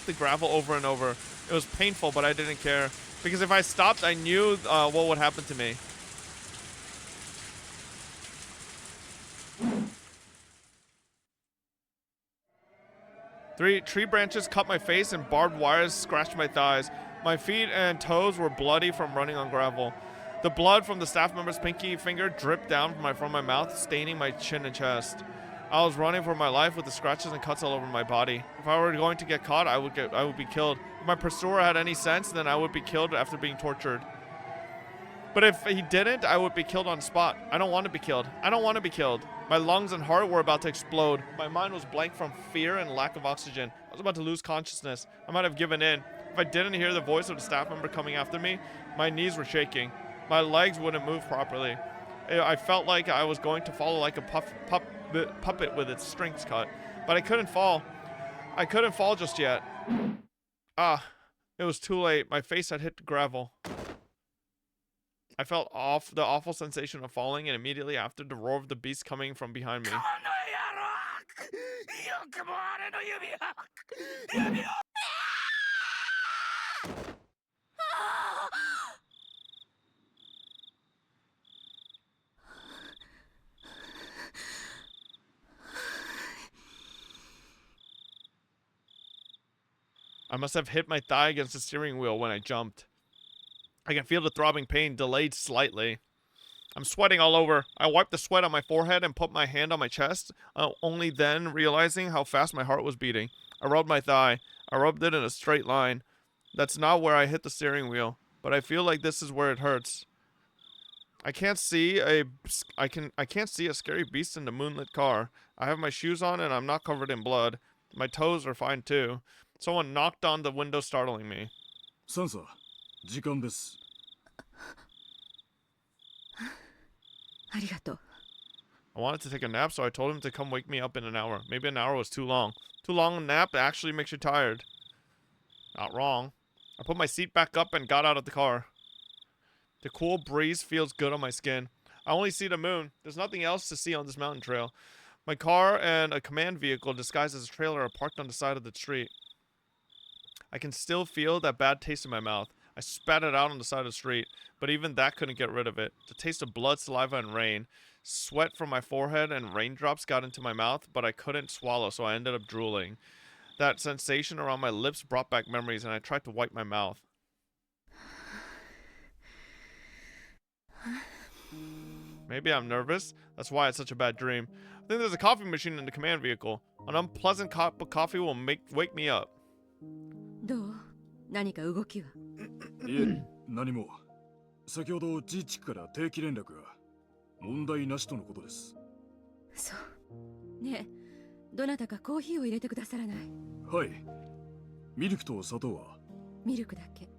the gravel over and over. It was painful, but I didn't care. Because if I stopped, I knew what would happen to me. Tree branches cut my face and barbed wires scratched my thighs. My feet and toes were bloody from running on gravel. The blood from the staff member's pinky finger dripped down from my mouth, staining my chin and chest. I was running for my life with the scratches and cuts all over my body. If I were going to get caught, I would be killed. If my pursuer had any sense, then I would be killed after being tortured. But if he didn't, I would be killed on the spot. I don't want to be killed. I don't want to be killed. My lungs and heart were about to explode. My mind was blank from fear and lack of oxygen. I was about to lose consciousness. I might have given in. If I didn't hear the voice of the staff member coming after me, my knees were shaking. My legs wouldn't move properly. I felt like I was going to fall like a puppet with its strings cut. But I couldn't fall. I couldn't fall just yet. It was too late. My face had hit the gravel. I felt the awful sensation of falling, and immediately after, the roar of the beast coming from behind me. I must have hit my thigh against the steering wheel when I jumped. I can feel the throbbing pain, delayed slightly. I'm sweating all over. I wiped the sweat on my forehead and put my hand on my chest, only then realizing how fast my heart was beating. I rubbed my thigh. I rubbed it in a straight line. That's not where I hit the steering wheel, but I feel like this is where it hurts. I can't see I can't see a scary beast in the moonlit car. I have my shoes on and I'm not covered in blood. My toes are fine too. Someone knocked on the window, startling me. Sansa, 時間です。ありがとう。 I wanted to take a nap, so I told him to come wake me up in an hour. Maybe an hour was too long. Too long a nap actually makes you tired. Not wrong. I put my seat back up and got out of the car. The cool breeze feels good on my skin. I only see the moon. There's nothing else to see on this mountain trail. My car and a command vehicle disguised as a trailer are parked on the side of the street. I can still feel that bad taste in my mouth. I spat it out on the side of the street, but even that couldn't get rid of it. The taste of blood, saliva, and rain. Sweat from my forehead and raindrops got into my mouth, but I couldn't swallow, so I ended up drooling. That sensation around my lips brought back memories, and I tried to wipe my mouth. Maybe I'm nervous. That's why it's such a bad dream. I think there's a coffee machine in the command vehicle. An unpleasant cup of coffee will wake me up. どう？何か動きは？いえ、何も。先ほどジーチクから定期連絡が。問題なしとのことです。そう。ねえ、どなたかコーヒーを入れてくださらない？はい。ミルクと砂糖は？ミルクだけ。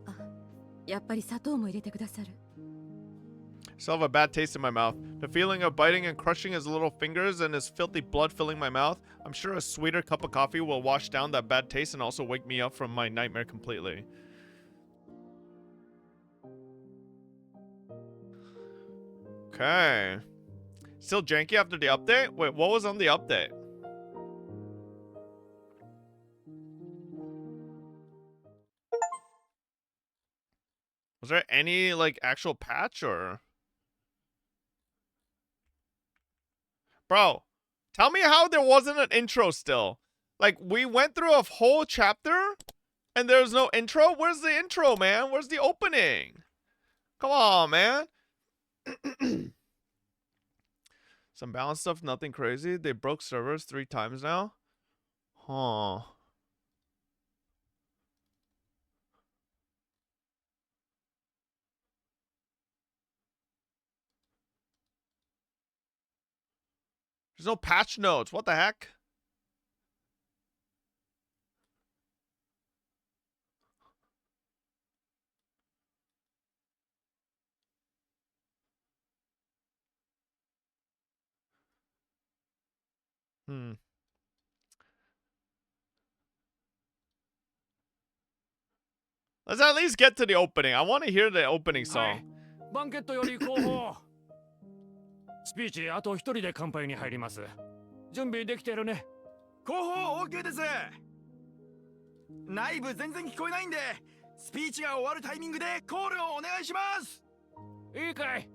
あ、やっぱり砂糖も入れてくださる。 Still have a bad taste in my mouth. The feeling of biting and crushing his little fingers and his filthy blood filling my mouth. I'm sure a sweeter cup of coffee will wash down that bad taste and also wake me up from my nightmare completely. Okay. Still janky after the update? Wait, what was on the update? Was there any, like, actual patch or... Bro, tell me how there wasn't an intro still. Like, we went through a whole chapter and there's no intro? Where's the intro, man? Where's the opening? Come on, man. Some balance stuff, nothing crazy. They broke servers 3 times now. Huh. There's no patch notes. What the heck? Let's at least get to the opening. I want to hear the opening song. バンケットより後方。スピーチあと一人で乾杯に入ります。準備できてるね。後方 OK です。内部全然聞こえないんで、スピーチが終わるタイミングでコールをお願いします。いいかい。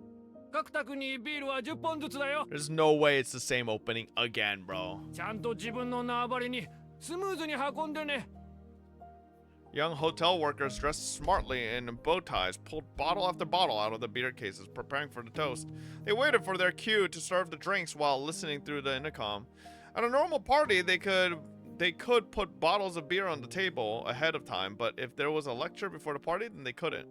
各宅にビールは10本ずつだよ。There's no way it's the same opening again, bro. ちゃんと自分の縄張りにスムーズに運んでね。Young hotel workers dressed smartly in bow ties pulled bottle after bottle out of the beer cases, preparing for the toast. They waited for their cue to serve the drinks while listening through the intercom. At a normal party, they could put bottles of beer on the table ahead of time, but if there was a lecture before the party, then they couldn't.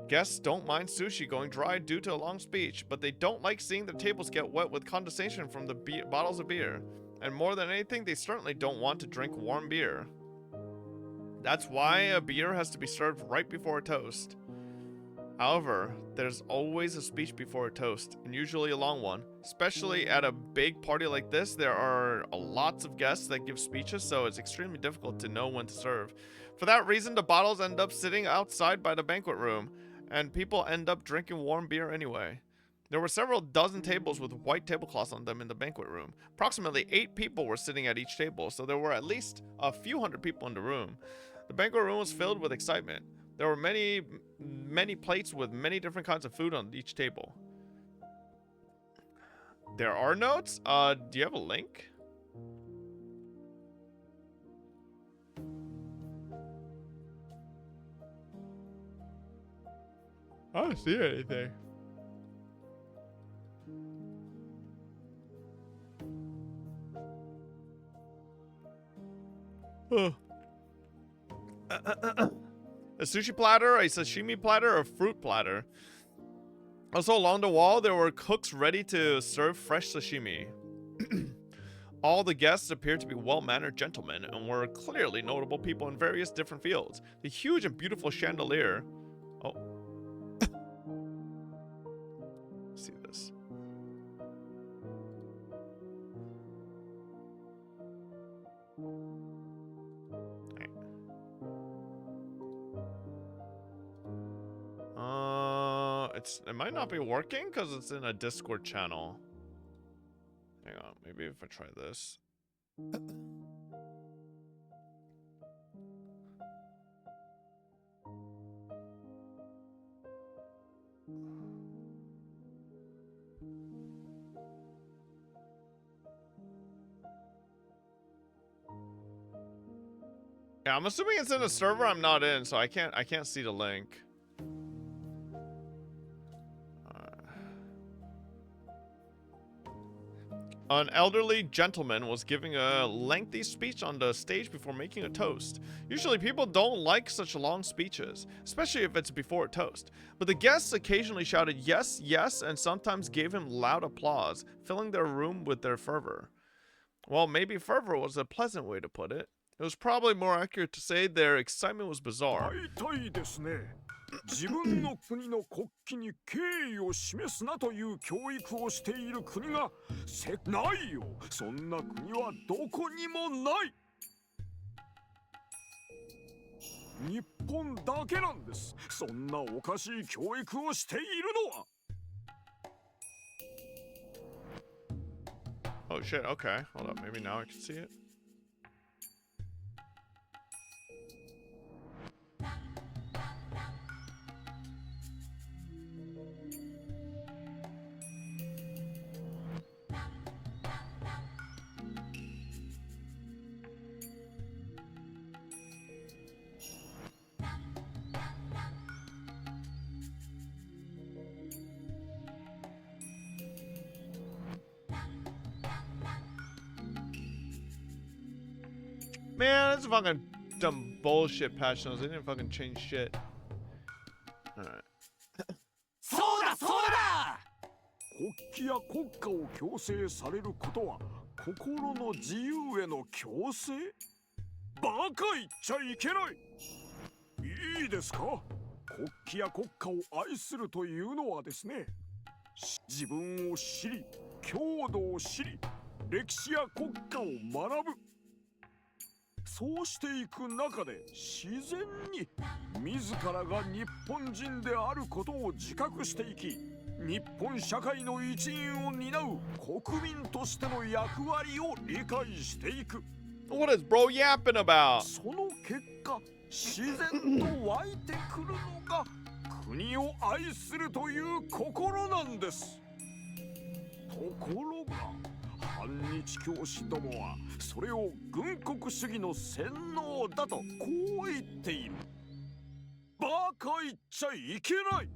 Guests don't mind sushi going dry due to a long speech, but they don't like seeing the tables get wet with condensation from the bottles of beer. And more than anything, they certainly don't want to drink warm beer. That's why a beer has to be served right before a toast. However, there's always a speech before a toast, and usually a long one. Especially at a big party like this, there are lots of guests that give speeches, so it's extremely difficult to know when to serve. For that reason, the bottles end up sitting outside by the banquet room, and people end up drinking warm beer anyway. There were several dozen tables with white tablecloths on them in the banquet room. Approximately 8 people were sitting at each table, so there were at least a few hundred people in the room. The banquet room was filled with excitement. There were many plates with many different kinds of food on each table. There are notes? Do you have a link? I don't see anything. A sushi platter, a sashimi platter, or a fruit platter. Also, along the wall, there were cooks ready to serve fresh sashimi. All the guests appeared to be well-mannered gentlemen and were clearly notable people in various different fields. The huge and beautiful chandelier... Oh. See this. It might not be working because it's in a Discord channel. Hang on, maybe if I try this. Yeah, I'm assuming it's in a server I'm not in, so I can't see the link. An elderly gentleman was giving a lengthy speech on the stage before making a toast. Usually people don't like such long speeches, especially if it's before a toast. But the guests occasionally shouted yes, yes, and sometimes gave him loud applause, filling their room with their fervor. Well, maybe fervor was a pleasant way to put it. It was probably more accurate to say their excitement was bizarre. 自分の国の国旗に敬意を示すなという教育をしている国がないよ。そんな国はどこにもない。日本だけなんです。そんなおかしい教育をしているのは。Oh shit, okay. Hold up, maybe now I can see it. Man, that's fucking dumb bullshit patch notes. They didn't fucking change shit. Alright. そうだそうだ。国旗や国家を強制されることは心の自由への強制？バカ言っちゃいけない。いいですか？国旗や国家を愛するというのはですね、自分を知り、郷土を知り、歴史や国家を学ぶ。そうしていく中で自然に自らが日本人であることを自覚していき、日本社会の一員を担う国民としての役割を理解していく。What is bro yapping about? その結果、自然と湧いてくるのが国を愛するという心なんです。ところが反日教師どもはそれを軍国主義の洗脳だとこう言っている。バカ言っちゃいけない。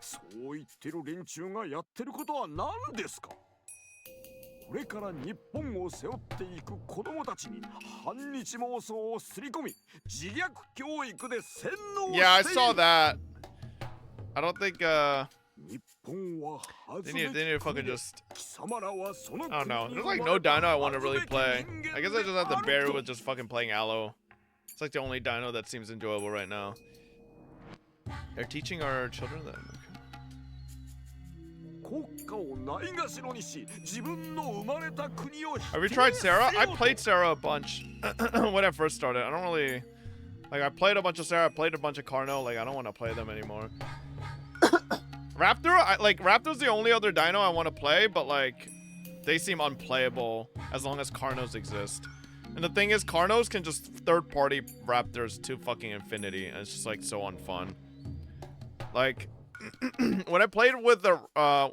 そう言ってる連中がやってることは何ですか？これから日本を背負っていく子供たちに反日妄想をすり込み、自虐教育で洗脳している。Yeah, I saw that. I don't think they need to fucking just... I don't know. There's like no dino I want to really play. I guess I just have to bear with just fucking playing Aloe. It's like the only dino that seems enjoyable right now. They're teaching our children that. Have you tried Sarah? I played Sarah a bunch when I first started. I don't really... Like, I played a bunch of Sarah, I played a bunch of Carno. Like, I don't want to play them anymore. Raptor, Raptor's the only other dino I want to play, but like, they seem unplayable as long as Carnos exist. And the thing is, Carnos can just third-party Raptors to fucking infinity, and it's just like so unfun. Like, when I played with the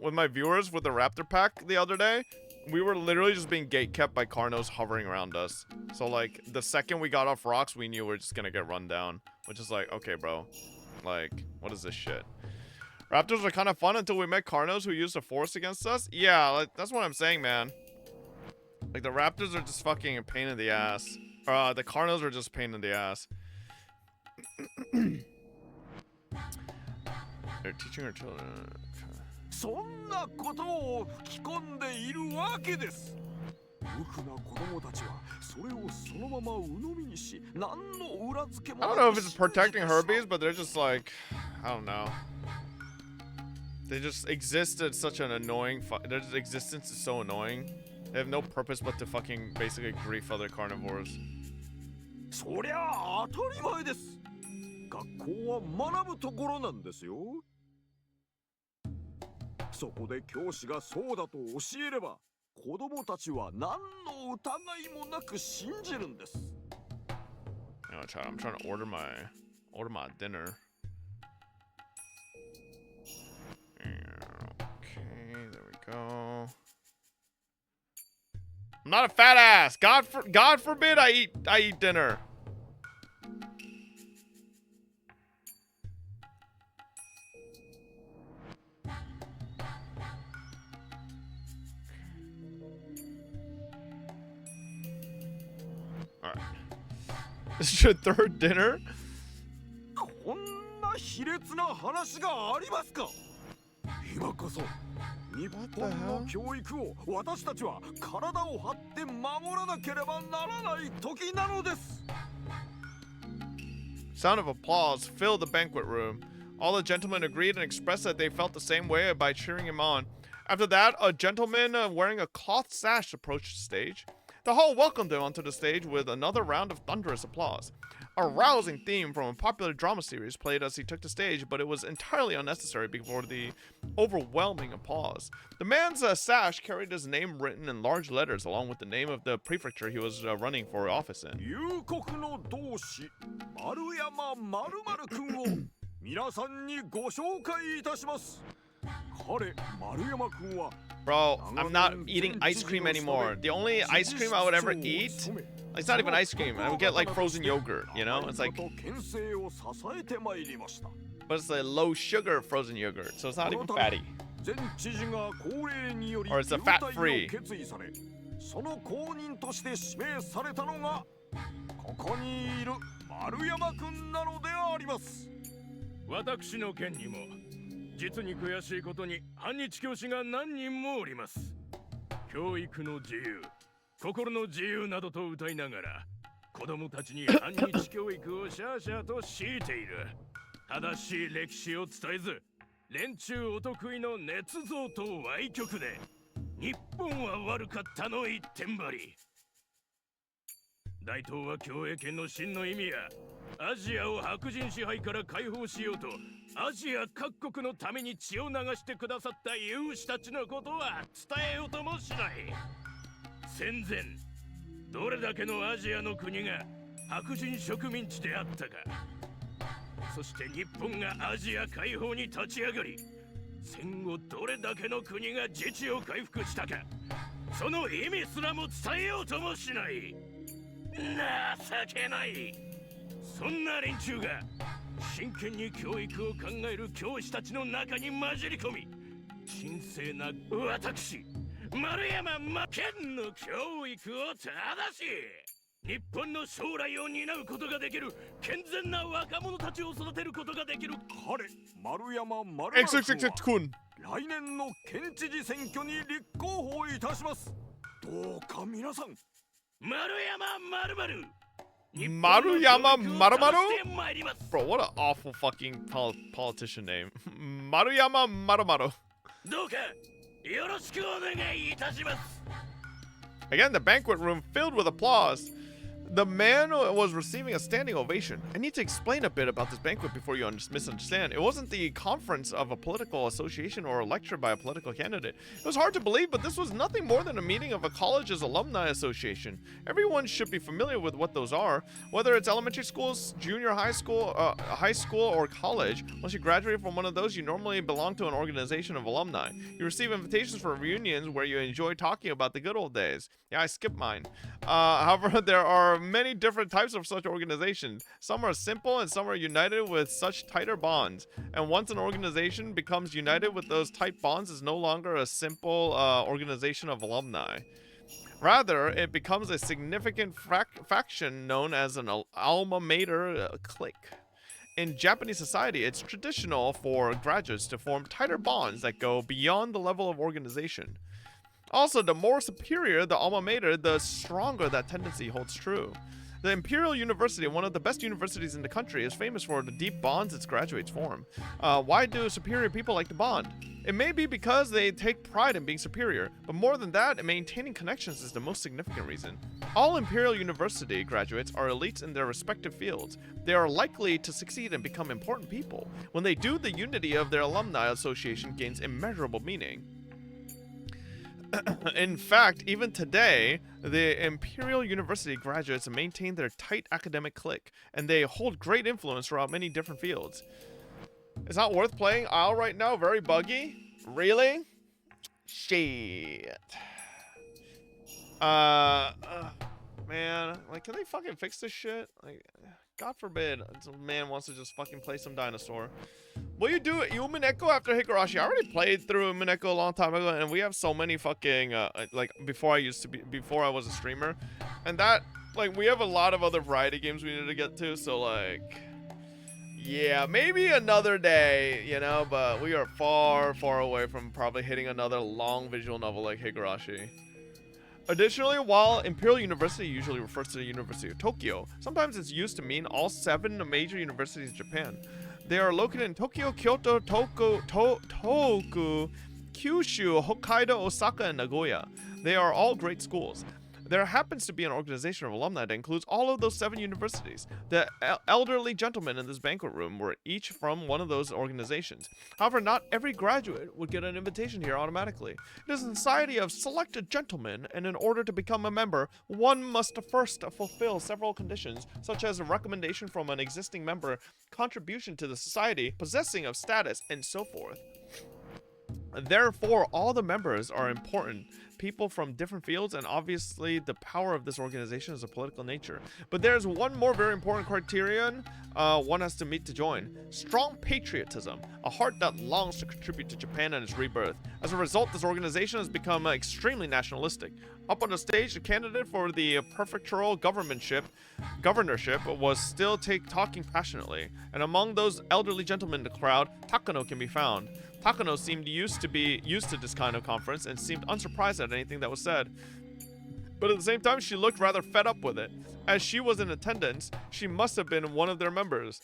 with my viewers with the Raptor pack the other day, we were literally just being gatekept by Carnos hovering around us. So like, the second we got off rocks, we knew we were just gonna get run down, which is like, okay, bro, like, what is this shit? Raptors are kind of fun until we met Carnos who used the force against us. Yeah, like, that's what I'm saying, man. Like, the Raptors are just fucking a pain in the ass. The Carnos are just a pain in the ass. They're teaching our children. そんなことを吹き込んでいるわけです。無垢な子供たちはそれをそのまま鵜呑みにし、何の裏付けも I don't know if it's protecting herbies, but they're just like, I don't know. They just exist at such an annoying. Their existence is so annoying. They have no purpose but to fucking basically grief other carnivores. そりゃ当たり前です。学校は学ぶところなんですよ。そこで教師がそうだと教えれば、子供たちは何の疑いもなく信じるんです。I'm trying to order my dinner. Okay, there we go. I'm not a fat ass. God forbid I eat dinner. All right. This is your third dinner? こんな卑劣な話がありますか。今こそ日本の教育を私たちは体を張って守らなければならない時なのです。 Sound of applause filled the banquet room. All the gentlemen agreed and expressed that they felt the same way by cheering him on. After that, a gentleman wearing a cloth sash approached the stage. The hall welcomed him onto the stage with another round of thunderous applause. A rousing theme from a popular drama series played as he took the stage, but it was entirely unnecessary before the overwhelming applause. The man's sash carried his name written in large letters along with the name of the prefecture he was running for office in. 夕刻の同志丸山〇〇君を皆さんにご紹介いたします。彼丸山君は Bro, I'm not eating ice cream anymore. The only ice cream I would ever eat, it's not even ice cream. I would get like frozen yogurt, you know? It's like, but it's a low sugar frozen yogurt, so it's not even fatty. Or it's a fat free. その後任として指名されたのがここにいる丸山君なのであります。私の県にも実に悔しいことに反日教師が何人もおります。教育の自由、心の自由などと歌いながら子供たちに反日教育をシャーシャーと強いている。正しい歴史を伝えず、連中お得意の捏造と歪曲で日本は悪かったの一点張り。大東亜共栄圏の真の意味やアジアを白人支配から解放しようとアジア各国のために血を流してくださった勇士たちのことは伝えようともしない。戦前どれだけのアジアの国が白人植民地であったか、そして日本がアジア解放に立ち上がり戦後どれだけの国が自治を回復したか、その意味すらも伝えようともしない。情けない。そんな連中が真剣に教育を考える教師たちの中に混じり込み、神聖な私丸山真剣の教育を正し日本の将来を担うことができる健全な若者たちを育てることができる彼丸山丸山君は来年の県知事選挙に立候補いたします。どうか皆さん丸山丸々 Maruyama Marumaru? Bro, what an awful fucking politician name. Maruyama Marumaru. Again, the banquet room filled with applause. The man was receiving a standing ovation. I need to explain a bit about this banquet before you misunderstand. It wasn't the conference of a political association or a lecture by a political candidate. It was hard to believe, but this was nothing more than a meeting of a college's alumni association. Everyone should be familiar with what those are. Whether it's elementary school, junior high school, or college, once you graduate from one of those, you normally belong to an organization of alumni. You receive invitations for reunions where you enjoy talking about the good old days. Yeah, I skipped mine. However, there are many different types of such organizations. Some are simple and some are united with such tighter bonds. And once an organization becomes united with those tight bonds, it's no longer a simple organization of alumni. Rather, it becomes a significant faction known as an alma mater clique. In Japanese society, it's traditional for graduates to form tighter bonds that go beyond the level of organization. Also, the more superior the alma mater, the stronger that tendency holds true. The Imperial University, one of the best universities in the country, is famous for the deep bonds its graduates form. Why do superior people like to bond? It may be because they take pride in being superior, but more than that, maintaining connections is the most significant reason. All Imperial University graduates are elites in their respective fields. They are likely to succeed and become important people. When they do, the unity of their alumni association gains immeasurable meaning. In fact, even today, the Imperial University graduates maintain their tight academic clique, and they hold great influence throughout many different fields. It's not worth playing Isle right now, very buggy? Really? Shit. Man, like, can they fucking fix this shit? Like, God forbid some man wants to just fucking play some dinosaur. Will you do Mineko after Higurashi? I already played through Mineko a long time ago, and we have so many fucking, like, before I was a streamer. And that, like, we have a lot of other variety games we need to get to, so, like, yeah, maybe another day, you know, but we are far, far away from probably hitting another long visual novel like Higurashi. Additionally, while Imperial University usually refers to the University of Tokyo, sometimes it's used to mean all 7 major universities in Japan. They are located in Tokyo, Kyoto, Toku, Kyushu, Hokkaido, Osaka, and Nagoya. They are all great schools. There happens to be an organization of alumni that includes all of those 7 universities. The elderly gentlemen in this banquet room were each from one of those organizations. However, not every graduate would get an invitation here automatically. It is a society of selected gentlemen, and in order to become a member, one must first fulfill several conditions, such as a recommendation from an existing member, contribution to the society, possessing of status, and so forth. Therefore, all the members are important people from different fields, and obviously the power of this organization is a political nature. But there's one more very important criterion one has to meet to join. Strong patriotism, a heart that longs to contribute to Japan and its rebirth. As a result, this organization has become extremely nationalistic. Up on the stage, the candidate for the prefectural governorship was still talking passionately, and among those elderly gentlemen in the crowd, Takano can be found. Takano seemed used to this kind of conference and seemed unsurprised at anything that was said. But at the same time, she looked rather fed up with it. As she was in attendance, she must have been one of their members,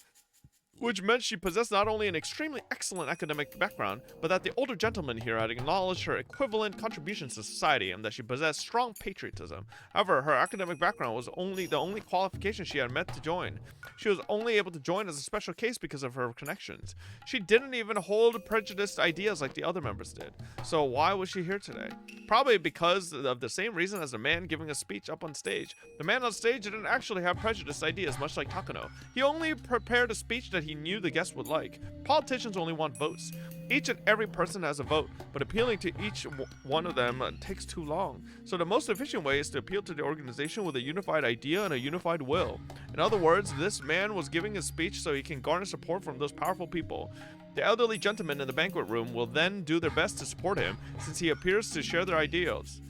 which meant she possessed not only an extremely excellent academic background, but that the older gentleman here had acknowledged her equivalent contributions to society and that she possessed strong patriotism. However, her academic background was the only qualification she had met to join. She was only able to join as a special case because of her connections. She didn't even hold prejudiced ideas like the other members did. So why was she here today? Probably because of the same reason as the man giving a speech up on stage. The man on stage didn't actually have prejudiced ideas, much like Takano. He only prepared a speech that he knew the guests would like. Politicians only want votes. Each and every person has a vote, but appealing to each one of them takes too long. So the most efficient way is to appeal to the organization with a unified idea and a unified will. In other words, this man was giving his speech so he can garner support from those powerful people. The elderly gentlemen in the banquet room will then do their best to support him, since he appears to share their ideals.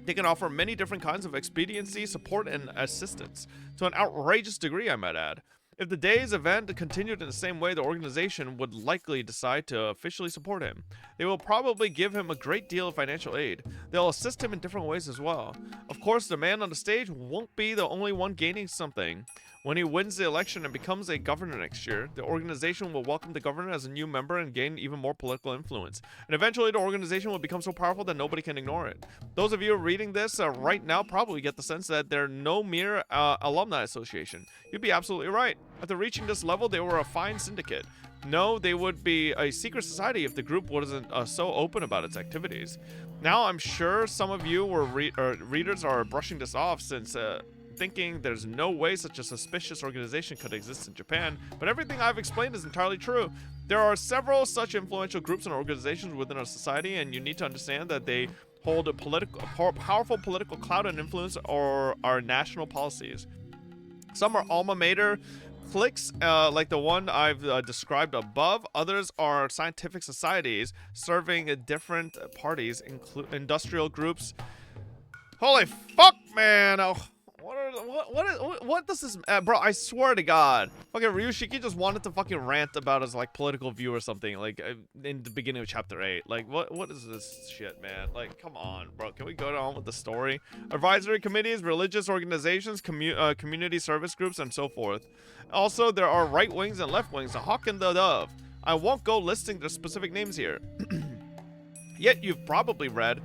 They can offer many different kinds of expediency, support, and assistance, to an outrageous degree, I might add. If the day's event continued in the same way, the organization would likely decide to officially support him. They will probably give him a great deal of financial aid. They'll assist him in different ways as well. Of course, the man on the stage won't be the only one gaining something. When he wins the election and becomes a governor next year, the organization will welcome the governor as a new member and gain even more political influence. And eventually the organization will become so powerful that nobody can ignore it. Those of you reading this right now probably get the sense that they're no mere alumni association. You'd be absolutely right. After reaching this level, they were a fine syndicate. No, they would be a secret society if the group wasn't so open about its activities. Now, I'm sure some of you readers are brushing this off since thinking there's no way such a suspicious organization could exist in Japan, but everything I've explained is entirely true. There are several such influential groups and organizations within our society, and you need to understand that they hold a powerful political clout and influence over our national policies. Some are alma mater cliques, like the one I've described above. Others are scientific societies serving different parties, industrial groups. Holy fuck, man! Oh, what are what does this, bro? I swear to God, fucking Ryushiki just wanted to fucking rant about his like political view or something, like in the beginning of chapter 8. Like, what is this shit, man? Like, come on, bro. Can we go on with the story? Advisory committees, religious organizations, community service groups, and so forth. Also, there are right wings and left wings, a hawk and the dove. I won't go listing their specific names here. Yet you've probably read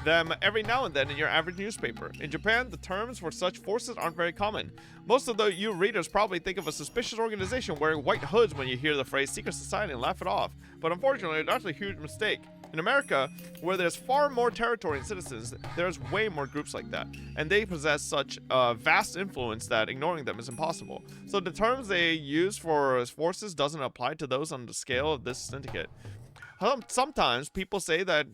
them every now and then in your average newspaper. In Japan, the terms for such forces aren't very common. Most of you readers probably think of a suspicious organization wearing white hoods when you hear the phrase secret society and laugh it off. But unfortunately, that's a huge mistake. In America, where there's far more territory and citizens, there's way more groups like that. And they possess such vast influence that ignoring them is impossible. So the terms they use for forces doesn't apply to those on the scale of this syndicate. Sometimes people say that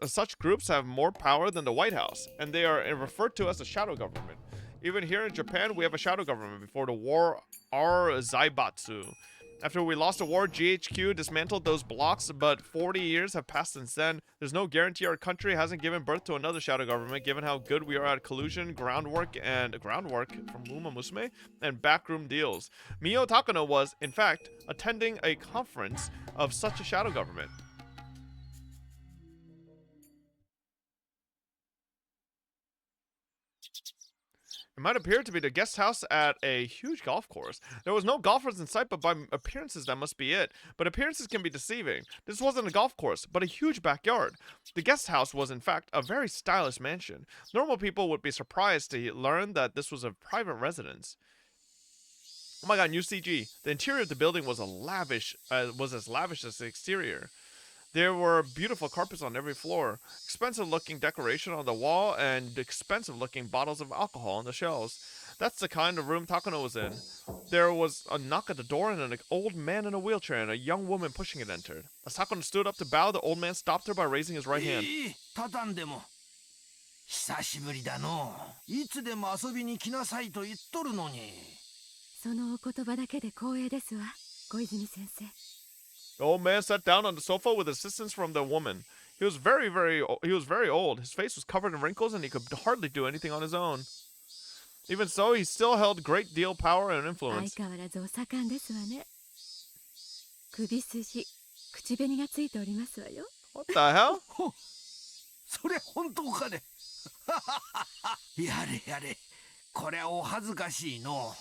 such groups have more power than the White House, and they are referred to as a shadow government. Even here in Japan, we have a shadow government. Before the war, our Zaibatsu. After we lost the war, GHQ dismantled those blocks, but 40 years have passed since then. There's no guarantee our country hasn't given birth to another shadow government, given how good we are at collusion, groundwork from Uma Musume, and backroom deals. Mio Takano was, in fact, attending a conference of such a shadow government. It might appear to be the guest house at a huge golf course. There was no golfers in sight, but by appearances that must be it. But appearances can be deceiving. This wasn't a golf course, but a huge backyard. The guest house was in fact a very stylish mansion. Normal people would be surprised to learn that this was a private residence. Oh my god, new CG. The interior of the building was as lavish as the exterior. There were beautiful carpets on every floor, expensive-looking decoration on the wall, and expensive-looking bottles of alcohol on the shelves. That's the kind of room Takano was in. There was a knock at the door, and an old man in a wheelchair and a young woman pushing it entered. As Takano stood up to bow, the old man stopped her by raising his right hand. 久しぶりだの。いつでも遊びに来なさいと言っとるのに。そのお言葉だけで光栄ですわ、小泉先生。The old man sat down on the sofa with assistance from the woman. He was very old. His face was covered in wrinkles, and he could hardly do anything on his own. Even so, he still held great deal power and influence. 相変わらずお盛んですわね。首筋、口紅がついておりますわよ。What the hell? それ本当かね。やれやれ、これはお恥ずかしいの。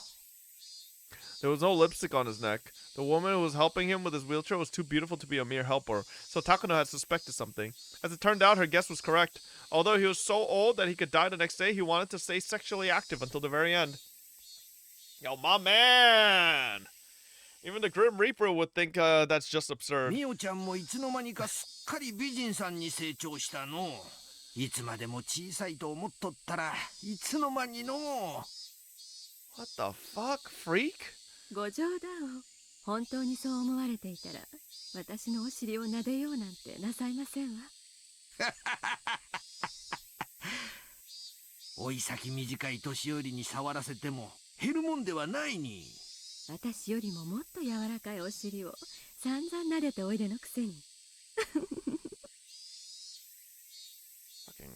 There was no lipstick on his neck. The woman who was helping him with his wheelchair was too beautiful to be a mere helper, so Takano had suspected something. As it turned out, her guess was correct. Although he was so old that he could die the next day, he wanted to stay sexually active until the very end. Yo, my man! Even the Grim Reaper would think that's just absurd. ミオちゃんもいつの間にかすっかり美人さんに成長したの。いつまでも小さいと思っとったらいつの間にの。What the fuck, freak? ご冗談を。本当にそう思われていたら、私のお尻を撫でようなんてなさいませんわ。おい先短い年寄りに触らせても減るもんではないに。私よりももっと柔らかいお尻を散々撫でておいでのくせに。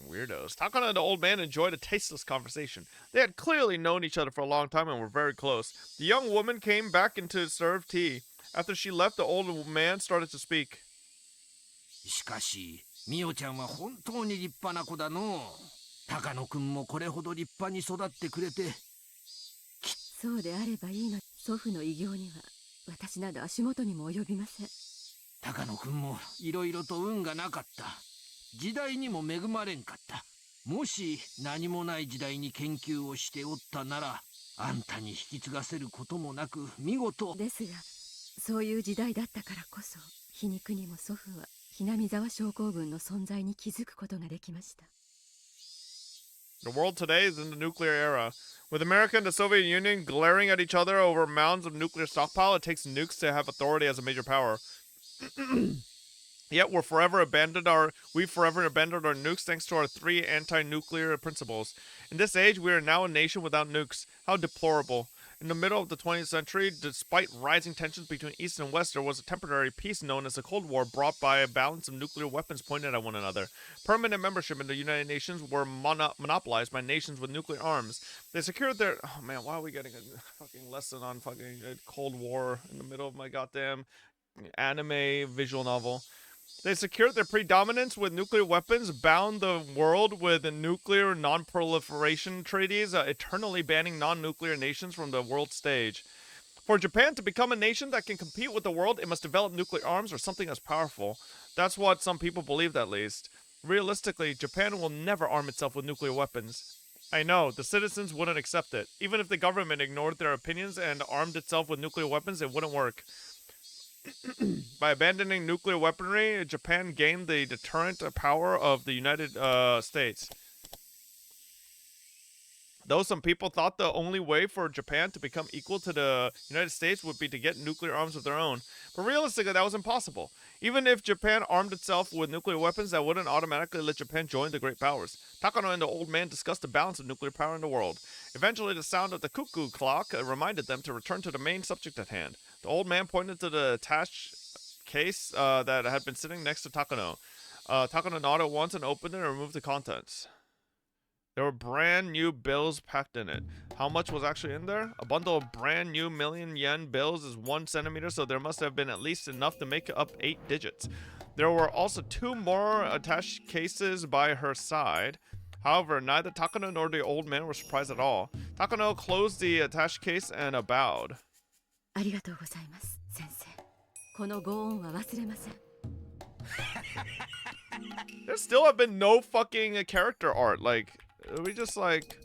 Weirdos. Takano and the old man enjoyed a tasteless conversation. They had clearly known each other for a long time and were very close. The young woman came back in to serve tea. After she left, the old man started to speak. しかし、ミオちゃんは本当に立派な子だの。高野くんもこれほど立派に育ってくれて。そうであればいいの。祖父の偉業には私など足元にも及びません。高野くんもいろいろと運がなかった。時代にも恵まれんかった。もし何もない時代に研究をしておったなら、あんたに引き継がせることもなく見事。ですが、そういう時代だったからこそ、皮肉にも祖父はひなみ沢症候群の存在に気づくことができました。The world today is in the nuclear era. With America and the Soviet Union glaring at each other over mounds of nuclear stockpile, it takes nukes to have authority as a major power. Yet we've forever abandoned our nukes thanks to our 3 anti-nuclear principles. In this age, we are now a nation without nukes. How deplorable. In the middle of the 20th century, despite rising tensions between East and West, there was a temporary peace known as the Cold War brought by a balance of nuclear weapons pointed at one another. Permanent membership in the United Nations were monopolized by nations with nuclear arms. They secured their... Oh man, why are we getting a fucking lesson on fucking Cold War in the middle of my goddamn anime visual novel? They secured their predominance with nuclear weapons, bound the world with nuclear non-proliferation treaties, eternally banning non-nuclear nations from the world stage. For Japan to become a nation that can compete with the world, it must develop nuclear arms or something as powerful. That's what some people believed, at least. Realistically, Japan will never arm itself with nuclear weapons. I know, the citizens wouldn't accept it. Even if the government ignored their opinions and armed itself with nuclear weapons, it wouldn't work. By abandoning nuclear weaponry, Japan gained the deterrent power of the United States. Though some people thought the only way for Japan to become equal to the United States would be to get nuclear arms of their own. But realistically, that was impossible. Even if Japan armed itself with nuclear weapons, that wouldn't automatically let Japan join the great powers. Takano and the old man discussed the balance of nuclear power in the world. Eventually, the sound of the cuckoo clock reminded them to return to the main subject at hand. The old man pointed to the attached case that had been sitting next to Takano. Takano nodded once and opened it and removed the contents. There were brand new bills packed in it. How much was actually in there? A bundle of brand new million-yen bills is 1 centimeter, so there must have been at least enough to make up 8 digits. There were also 2 more attached cases by her side. However, neither Takano nor the old man were surprised at all. Takano closed the attached case and bowed. ありがとうございます、先生。このご恩は忘れません。There still have been no fucking character art. Like, we just like,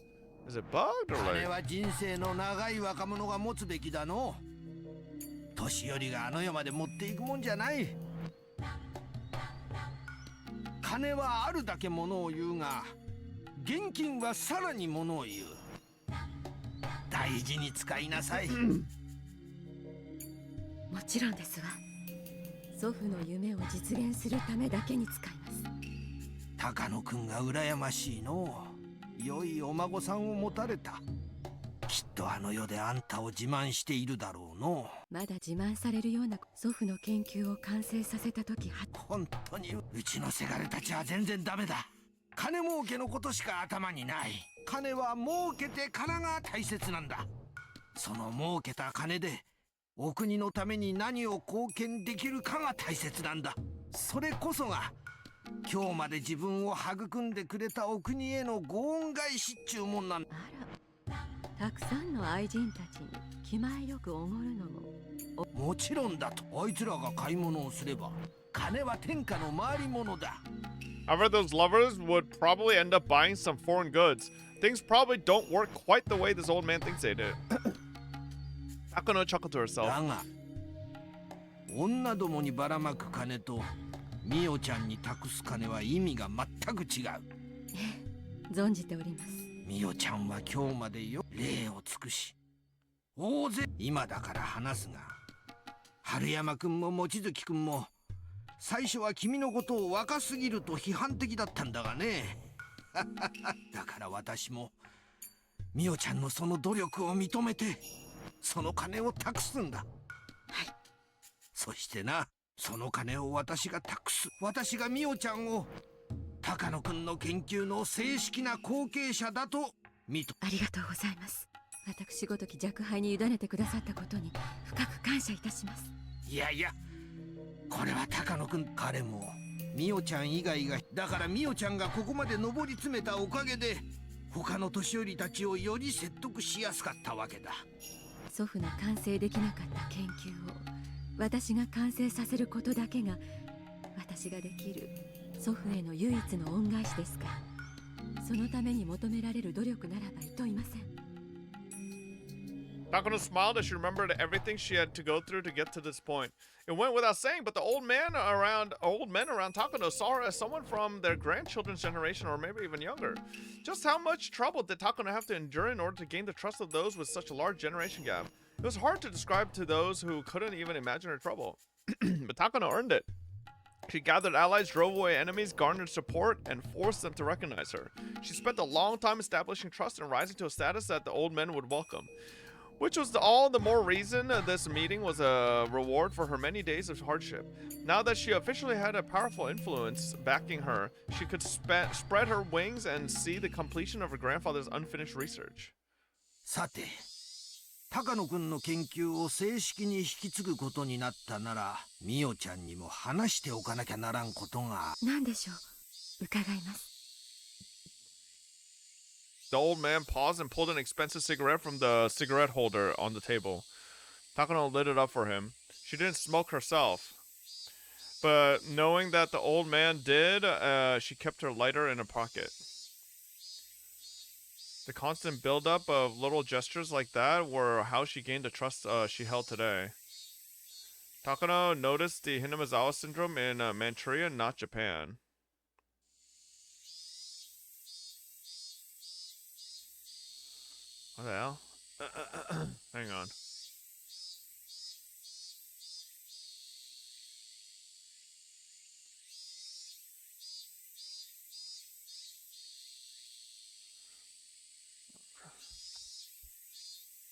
is it bugged or 金 like? は人生の長い若者が持つべきだの。年寄りがあの世まで持っていくもんじゃない。金はあるだけものを言うが、現金はさらにものを言う。大事に使いなさい。もちろんですわ。祖父の夢を実現するためだけに使います。高野くんが羨ましいの。良いお孫さんを持たれた。きっとあの世であんたを自慢しているだろうの。まだ自慢されるような祖父の研究を完成させた時は。本当にうちのせがれたちは全然ダメだ。金儲けのことしか頭にない。金は儲けてからが大切なんだ。その儲けた金でお国のために何を貢献できるかが大切なんだ。それこそが今日まで自分を育んでくれたお国へのご恩返しっちゅうもんなんだ。あら、たくさんの愛人たちに気前よくおごるのも。もちろんだと。あいつらが買い物をすれば金は天下の回り物だ。However, those lovers would probably end up buying some foreign goods. Things probably don't work quite the way this old man thinks they do. Takano chuckled to herself. だが女どもにばらまく金とミオちゃんに託す金は意味が全く違う。ええ、存じております。ミオちゃんは今日までよ礼を尽くし大勢今だから話すが、春山くんも望月くんも最初は君のことを若すぎると批判的だったんだがね。だから私もミオちゃんのその努力を認めてその金を託すんだ。はい。そしてな、その金を私が託す。私がミオちゃんを高野くんの研究の正式な後継者だとありがとうございます。私ごとき若輩に委ねてくださったことに深く感謝いたします。いやいや、これは高野くん、彼もミオちゃん以外が、だからミオちゃんがここまで上り詰めたおかげで他の年寄りたちをより説得しやすかったわけだ。祖父の完成できなかった研究を私が完成させることだけが私ができる祖父への唯一の恩返しですから、そのために求められる努力ならばいといません。Takano smiled as she remembered everything she had to go through to get to this point. It went without saying, but the old men around Takano saw her as someone from their grandchildren's generation or maybe even younger. Just how much trouble did Takano have to endure in order to gain the trust of those with such a large generation gap? It was hard to describe to those who couldn't even imagine her trouble. But Takano earned it. She gathered allies, drove away enemies, garnered support, and forced them to recognize her. She spent a long time establishing trust and rising to a status that the old men would welcome. Which was all the more reason this meeting was a reward for her many days of hardship. Now that she officially had a powerful influence backing her, she could spread her wings and see the completion of her grandfather's unfinished research. さて、高野くんの研究を正式に引き継ぐことになったなら、みおちゃんにも話しておかなきゃならんことが。何でしょう。伺います。The old man paused and pulled an expensive cigarette from the cigarette holder on the table. Takano lit it up for him. She didn't smoke herself, but knowing that the old man did, she kept her lighter in her pocket. The constant buildup of little gestures like that were how she gained the trust she held today. Takano noticed the Hinamizawa syndrome in Manchuria, not Japan. What the hell? Hang on.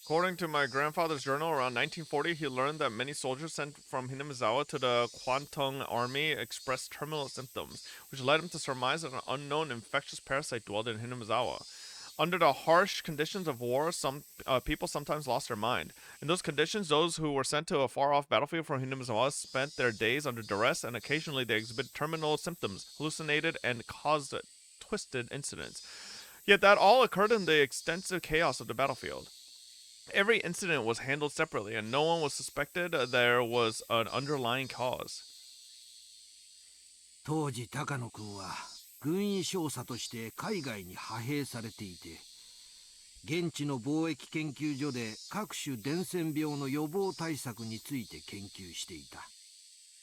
According to my grandfather's journal, around 1940, he learned that many soldiers sent from Hinamizawa to the Kwantung army expressed terminal symptoms, which led him to surmise that an unknown infectious parasite dwelled in Hinamizawa. Under the harsh conditions of war, some people sometimes lost their mind. In those conditions, those who were sent to a far-off battlefield from Hinamizawa spent their days under duress, and occasionally they exhibited terminal symptoms, hallucinated, and caused twisted incidents. Yet that all occurred in the extensive chaos of the battlefield. Every incident was handled separately, and no one was suspected there was an underlying cause. 当時高野君は軍医少佐として海外に派兵されていて、現地の貿易研究所で各種伝染病の予防対策について研究していた。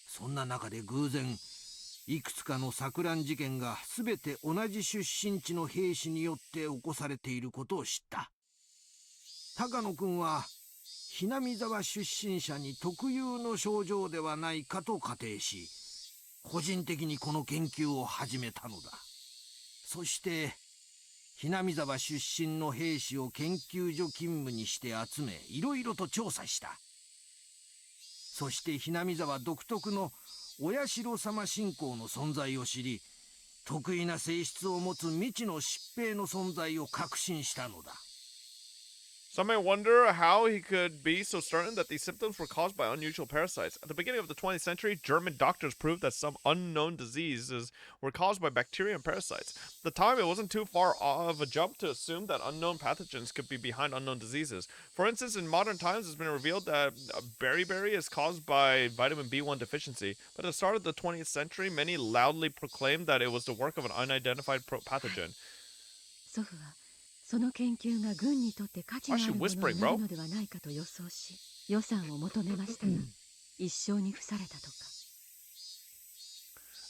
そんな中で偶然、いくつかの錯乱事件が全て同じ出身地の兵士によって起こされていることを知った。高野君はひなみ沢出身者に特有の症状ではないかと仮定し、個人的にこの研究を始めたのだ。そしてひなみ沢出身の兵士を研究所勤務にして集め、いろいろと調査した。そしてひなみ沢独特のお社様信仰の存在を知り、特異な性質を持つ未知の疾病の存在を確信したのだ。Some may wonder how he could be so certain that these symptoms were caused by unusual parasites. At the beginning of the 20th century, German doctors proved that some unknown diseases were caused by bacteria and parasites. At the time, it wasn't too far of a jump to assume that unknown pathogens could be behind unknown diseases. For instance, in modern times, it's been revealed that beriberi is caused by vitamin B1 deficiency. But at the start of the 20th century, many loudly proclaimed that it was the work of an unidentified pathogen. 祖父はその研究が軍にとって価値があるものになるのではないかと予想し、予算を求めましたが、一生に付されたとか。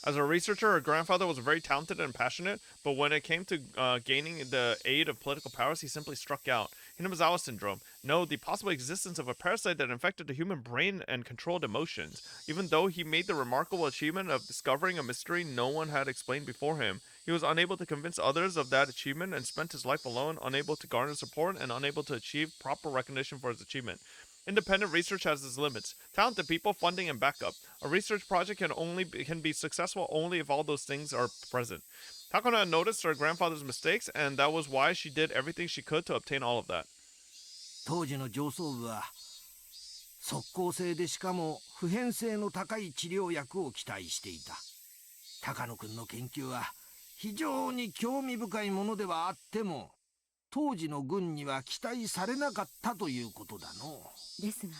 As a researcher, her grandfather was very talented and passionate, but when it came to gaining the aid of political powers, he simply struck out. Hinamizawa syndrome. No, the possible existence of a parasite that infected the human brain and controlled emotions. Even though he made the remarkable achievement of discovering a mystery no one had explained before him, he was unable to convince others of that achievement and spent his life alone, unable to garner support and unable to achieve proper recognition for his achievement. Independent research has its limits. Talented people, funding, and backup. A research project can be successful only if all those things are present. Takano noticed her grandfather's mistakes, and that was why she did everything she could to obtain all of that. 当時の上層部は即効性でしかも普遍性の高い治療薬を期待していた。高野君の研究は非常に興味深いものではあっても、当時の軍には期待されなかったということだの。ですが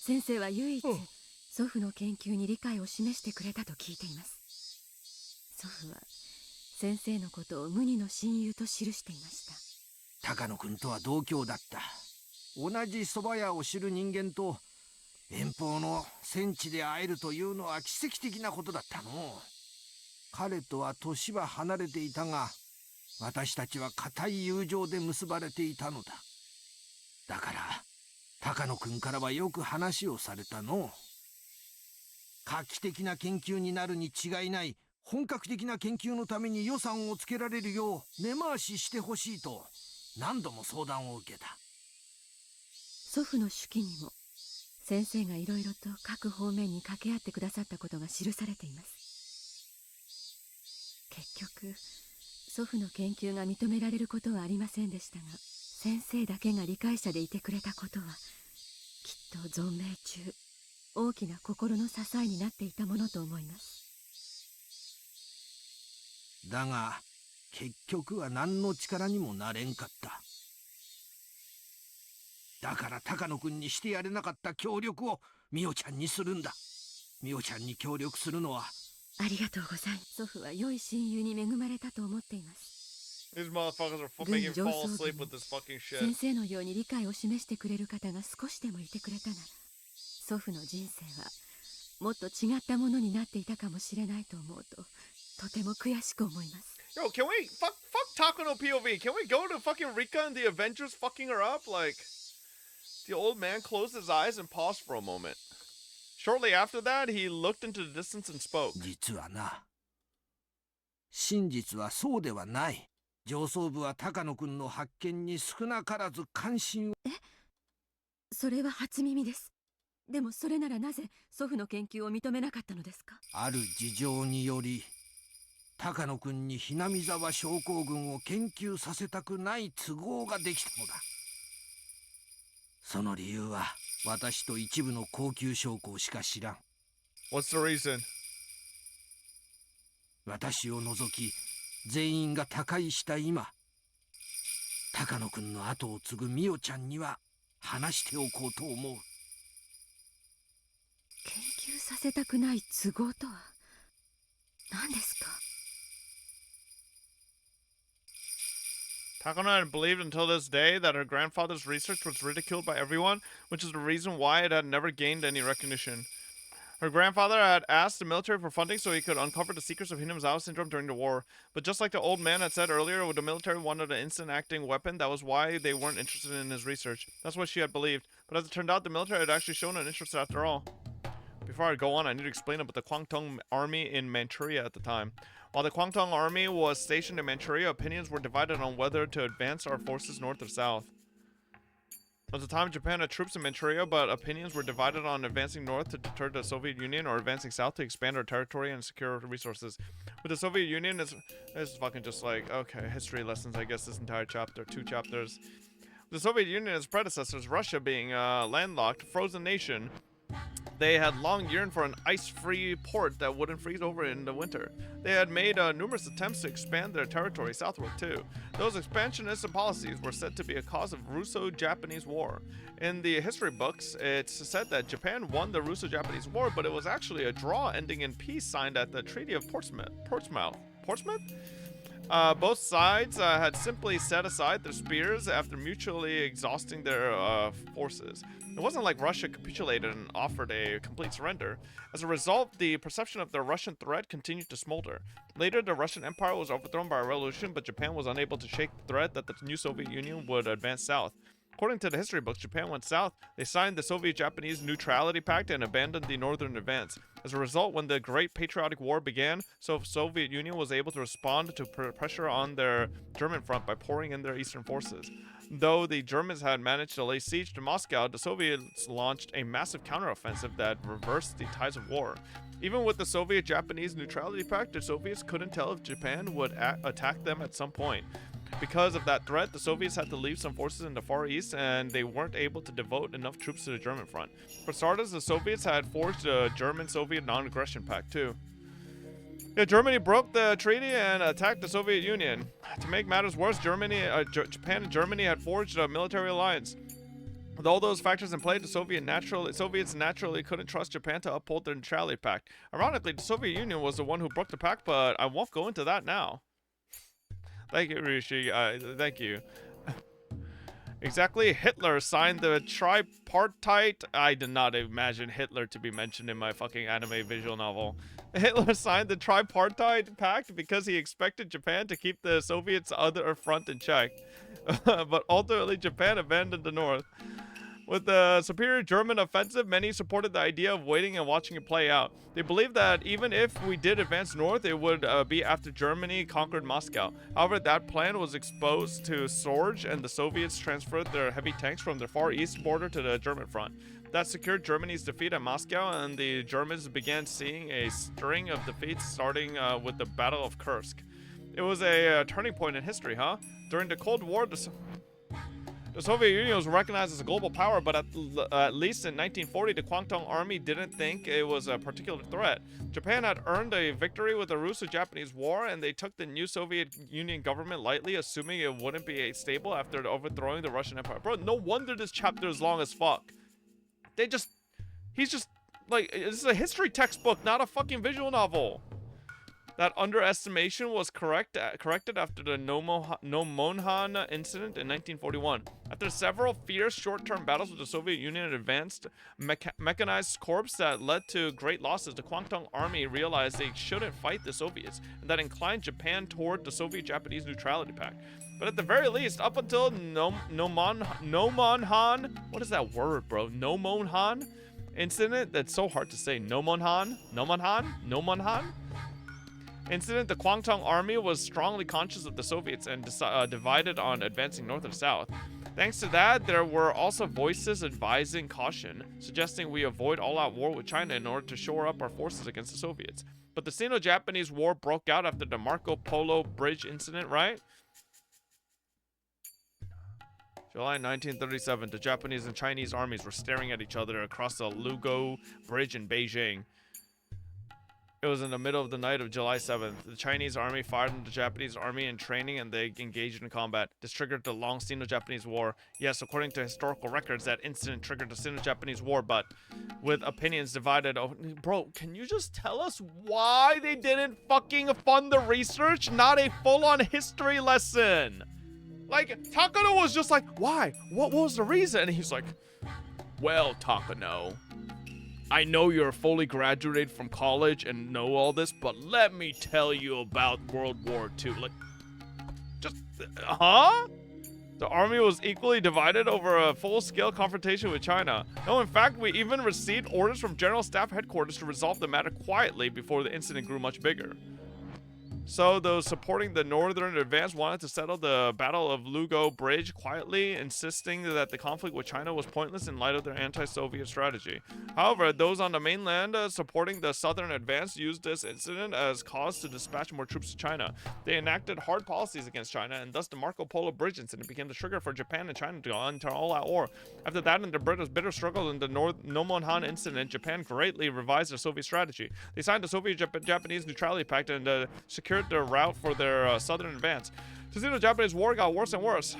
先生は唯一、祖父の研究に理解を示してくれたと聞いています。祖父は先生のことを無二の親友と記していました。高野君とは同郷だった。同じ蕎麦屋を知る人間と遠方の戦地で会えるというのは奇跡的なことだったの。彼とは年は離れていたが、私たちは固い友情で結ばれていたのだ。だから高野君からはよく話をされたの。画期的な研究になるに違いない。本格的な研究のために予算をつけられるよう根回ししてほしいと何度も相談を受けた。祖父の手記にも先生がいろいろと各方面に掛け合ってくださったことが記されています。結局祖父の研究が認められることはありませんでしたが、先生だけが理解者でいてくれたことはきっと存命中大きな心の支えになっていたものと思います。だが結局は何の力にもなれんかった。だから高野君にしてやれなかった協力をみおちゃんにするんだ。みおちゃんに協力するのは。ありがとうございます。祖父は良い親友に恵まれたと思っています。 These motherfuckers are making fall asleep with this fucking shit. 先生のように理解を示してくれる方が少しでもいてくれたなら、祖父の人生はもっと違ったものになっていたかもしれないと思うと、とても悔しく思います。Yo, can we fuck Takano POV? Can we go to fucking Rika and the Avengers fucking her up? Like, the old man closed his eyes and paused for a moment. Shortly after that, he looked into the distance and spoke. 実はな、真実はそうではない。上層部は高野君の発見に少なからず関心を。それは初耳です。でもそれならなぜ祖父の研究を認めなかったのですか？ある事情により高野君にひなみ沢症候群を研究させたくない都合ができたのだ。その理由は私と一部の高級将校しか知らん。 What's the reason? 私を除き全員が他界した今、高野君の後を継ぐみおちゃんには話しておこうと思う。研究させたくない都合とは何ですかTakano had believed until this day that her grandfather's research was ridiculed by everyone, which is the reason why it had never gained any recognition. Her grandfather had asked the military for funding so he could uncover the secrets of Hinamizawa syndrome during the war. But just like the old man had said earlier, the military wanted an instant-acting weapon. That was why they weren't interested in his research. That's what she had believed. But as it turned out, the military had actually shown an interest after all. Before I go on, I need to explain about the Kwangtung army in Manchuria at the time. While the Kwangtung army was stationed in Manchuria, opinions were divided on whether to advance our forces north or south. At the time, Japan had troops in Manchuria, but opinions were divided on advancing north to deter the Soviet Union or advancing south to expand our territory and secure resources. With the Soviet Union, it's fucking just like, okay, history lessons, I guess, this entire chapter, 2 chapters. The Soviet Union and its predecessors, Russia being a landlocked, frozen nation, they had long yearned for an ice-free port that wouldn't freeze over in the winter. They had made numerous attempts to expand their territory southward too. Those expansionist policies were said to be a cause of Russo-Japanese War. In the history books, it's said that Japan won the Russo-Japanese War, but it was actually a draw ending in peace signed at the Treaty of Portsmouth? Both sides had simply set aside their spears after mutually exhausting their forces. It wasn't like Russia capitulated and offered a complete surrender. As a result, the perception of the Russian threat continued to smolder. Later, the Russian Empire was overthrown by a revolution, but Japan was unable to shake the threat that the new Soviet Union would advance south. According to the history books, Japan went south. They signed the Soviet-Japanese Neutrality Pact and abandoned the northern advance. As a result, when the Great Patriotic War began, Soviet Union was able to respond to pressure on their German front by pouring in their eastern forces. Though the Germans had managed to lay siege to Moscow, the Soviets launched a massive counteroffensive that reversed the tides of war. Even with the Soviet-Japanese Neutrality Pact, the Soviets couldn't tell if Japan would attack them at some point. Because of that threat, the Soviets had to leave some forces in the Far East, and they weren't able to devote enough troops to the German front. For starters, the Soviets had forged a German-Soviet non-aggression pact too. Yeah, Germany broke the treaty and attacked the Soviet Union. To make matters worse, Japan and Germany had forged a military alliance. With all those factors in play, the Soviets naturally couldn't trust Japan to uphold their neutrality pact. Ironically, the Soviet Union was the one who broke the pact, but I won't go into that now. Thank you, Rishi. Thank you. Exactly, Hitler signed the tripartite. I did not imagine Hitler to be mentioned in my fucking anime visual novel. Hitler signed the tripartite pact because he expected Japan to keep the Soviets' other front in check. But ultimately, Japan abandoned the north. With the superior German offensive, many supported the idea of waiting and watching it play out. They believed that even if we did advance north, it would be after Germany conquered Moscow. However, that plan was exposed to Sorge, and the Soviets transferred their heavy tanks from their far east border to the German front. That secured Germany's defeat at Moscow, and the Germans began seeing a string of defeats starting with the Battle of Kursk. It was a turning point in history, huh? During the Cold War, the Soviet Union was recognized as a global power, but at least in 1940, the Kwangtung Army didn't think it was a particular threat. Japan had earned a victory with the Russo-Japanese War, and they took the new Soviet Union government lightly, assuming it wouldn't be stable after overthrowing the Russian Empire. Bro, no wonder this chapter is long as fuck. He's just, like, this is a history textbook, not a fucking visual novel. That underestimation was corrected after the Nomonhan incident in 1941. After several fierce short-term battles with the Soviet Union and advanced mechanized corps that led to great losses, the Kwangtung Army realized they shouldn't fight the Soviets, and that inclined Japan toward the Soviet-Japanese Neutrality Pact. But at the very least, up until Nomonhan, what is that word, bro? Nomonhan incident? That's so hard to say. Nomonhan? Incident, the Kwangtung Army was strongly conscious of the Soviets and divided on advancing north and south. Thanks to that, there were also voices advising caution, suggesting we avoid all-out war with China in order to shore up our forces against the Soviets. But the Sino-Japanese War broke out after the Marco Polo Bridge incident, right? July 1937, the Japanese and Chinese armies were staring at each other across the Lugo Bridge in Beijing. It was in the middle of the night of July 7th. The Chinese army fired on the Japanese army in training, and they engaged in combat. This triggered the long Sino-Japanese War. Yes, according to historical records, that incident triggered the Sino-Japanese War, but with opinions divided. Oh, bro, can you just tell us why they didn't fucking fund the research? Not a full-on history lesson. Like, Takano was just like, why? What was the reason? And he's like, well, Takano, I know you're fully graduated from college and know all this, but let me tell you about World War II. Like, just, huh? The army was equally divided over a full-scale confrontation with China. No, in fact, we even received orders from General Staff Headquarters to resolve the matter quietly before the incident grew much bigger. So those supporting the northern advance wanted to settle the Battle of Lugo Bridge quietly, insisting that the conflict with China was pointless in light of their anti-Soviet strategy. However, those on the mainland supporting the southern advance used this incident as cause to dispatch more troops to China. They enacted hard policies against China, and thus the Marco Polo Bridge incident became the trigger for Japan and China to go into all-out war. After that, in the British bitter struggle in the Nomonhan incident, Japan greatly revised their Soviet strategy. They signed the Soviet-Japanese Neutrality Pact and secured their route for their southern advance. The Sino-Japanese War got worse and worse.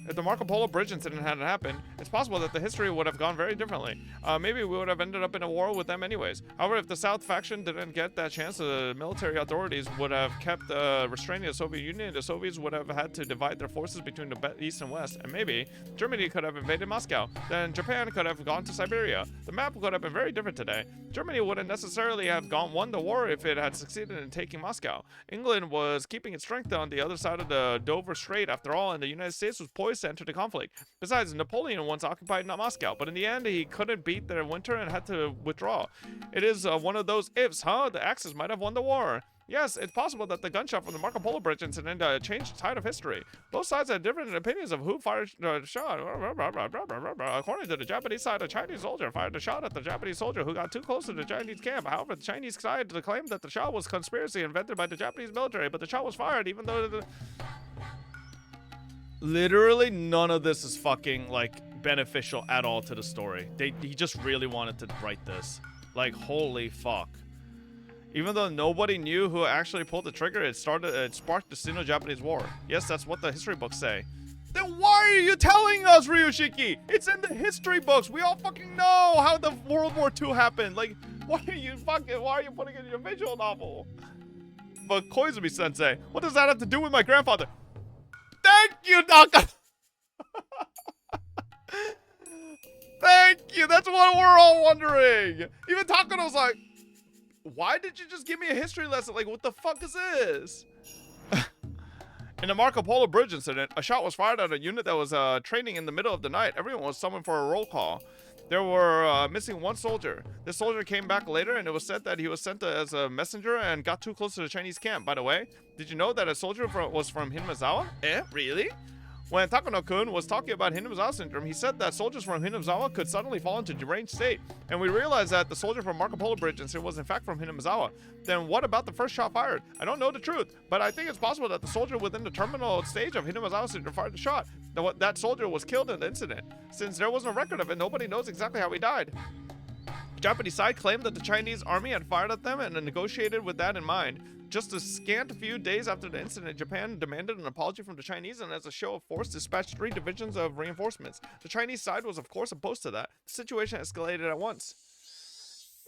If the Marco Polo Bridge incident hadn't happened, it's possible that the history would have gone very differently. Maybe we would have ended up in a war with them anyways. However, if the South faction didn't get that chance, the military authorities would have kept restraining the Soviet Union. The Soviets would have had to divide their forces between the East and West. And maybe Germany could have invaded Moscow. Then Japan could have gone to Siberia. The map could have been very different today. Germany wouldn't necessarily have won the war if it had succeeded in taking Moscow. England was keeping its strength on the other side of the Dover Strait after all, and the United States was poised to enter the conflict. Besides, Napoleon once occupied Moscow, but in the end, he couldn't beat their winter and had to withdraw. It is one of those ifs, huh? The Axis might have won the war. Yes, it's possible that the gunshot from the Marco Polo Bridge incident changed the tide of history. Both sides had different opinions of who fired the shot. According to the Japanese side, a Chinese soldier fired the shot at the Japanese soldier who got too close to the Chinese camp. However, the Chinese side claimed that the shot was conspiracy invented by the Japanese military, but the shot was fired even though literally none of this is fucking, like, beneficial at all to the story. He just really wanted to write this. Like, holy fuck. Even though nobody knew who actually pulled the trigger, it sparked the Sino-Japanese War. Yes, that's what the history books say. Then why are you telling us, Ryushiki? It's in the history books. We all fucking know how the World War II happened. Like, why are you putting it in your visual novel? But Koizumi-sensei, what does that have to do with my grandfather? Thank you, Naka! Thank you, that's what we're all wondering. Even Takano's like, why did you just give me a history lesson? Like, what the fuck is this? In the Marco Polo Bridge incident, a shot was fired at a unit that was training in the middle of the night. Everyone was summoned for a roll call. There were missing one soldier. This soldier came back later, and it was said that he was sent as a messenger and got too close to the Chinese camp. By the way, did you know that a soldier was from Hinamizawa? Really? When Takano-kun was talking about Hinamizawa syndrome, he said that soldiers from Hinamizawa could suddenly fall into deranged state. And we realized that the soldier from Marco Polo Bridge incident was in fact from Hinamizawa. Then what about the first shot fired? I don't know the truth, but I think it's possible that the soldier within the terminal stage of Hinamizawa syndrome fired the shot. That soldier was killed in the incident. Since there was no record of it, nobody knows exactly how he died. The Japanese side claimed that the Chinese army had fired at them and negotiated with that in mind. Just a scant few days after the incident, Japan demanded an apology from the Chinese and as a show of force dispatched 3 divisions of reinforcements. The Chinese side was of course opposed to that. The situation escalated at once.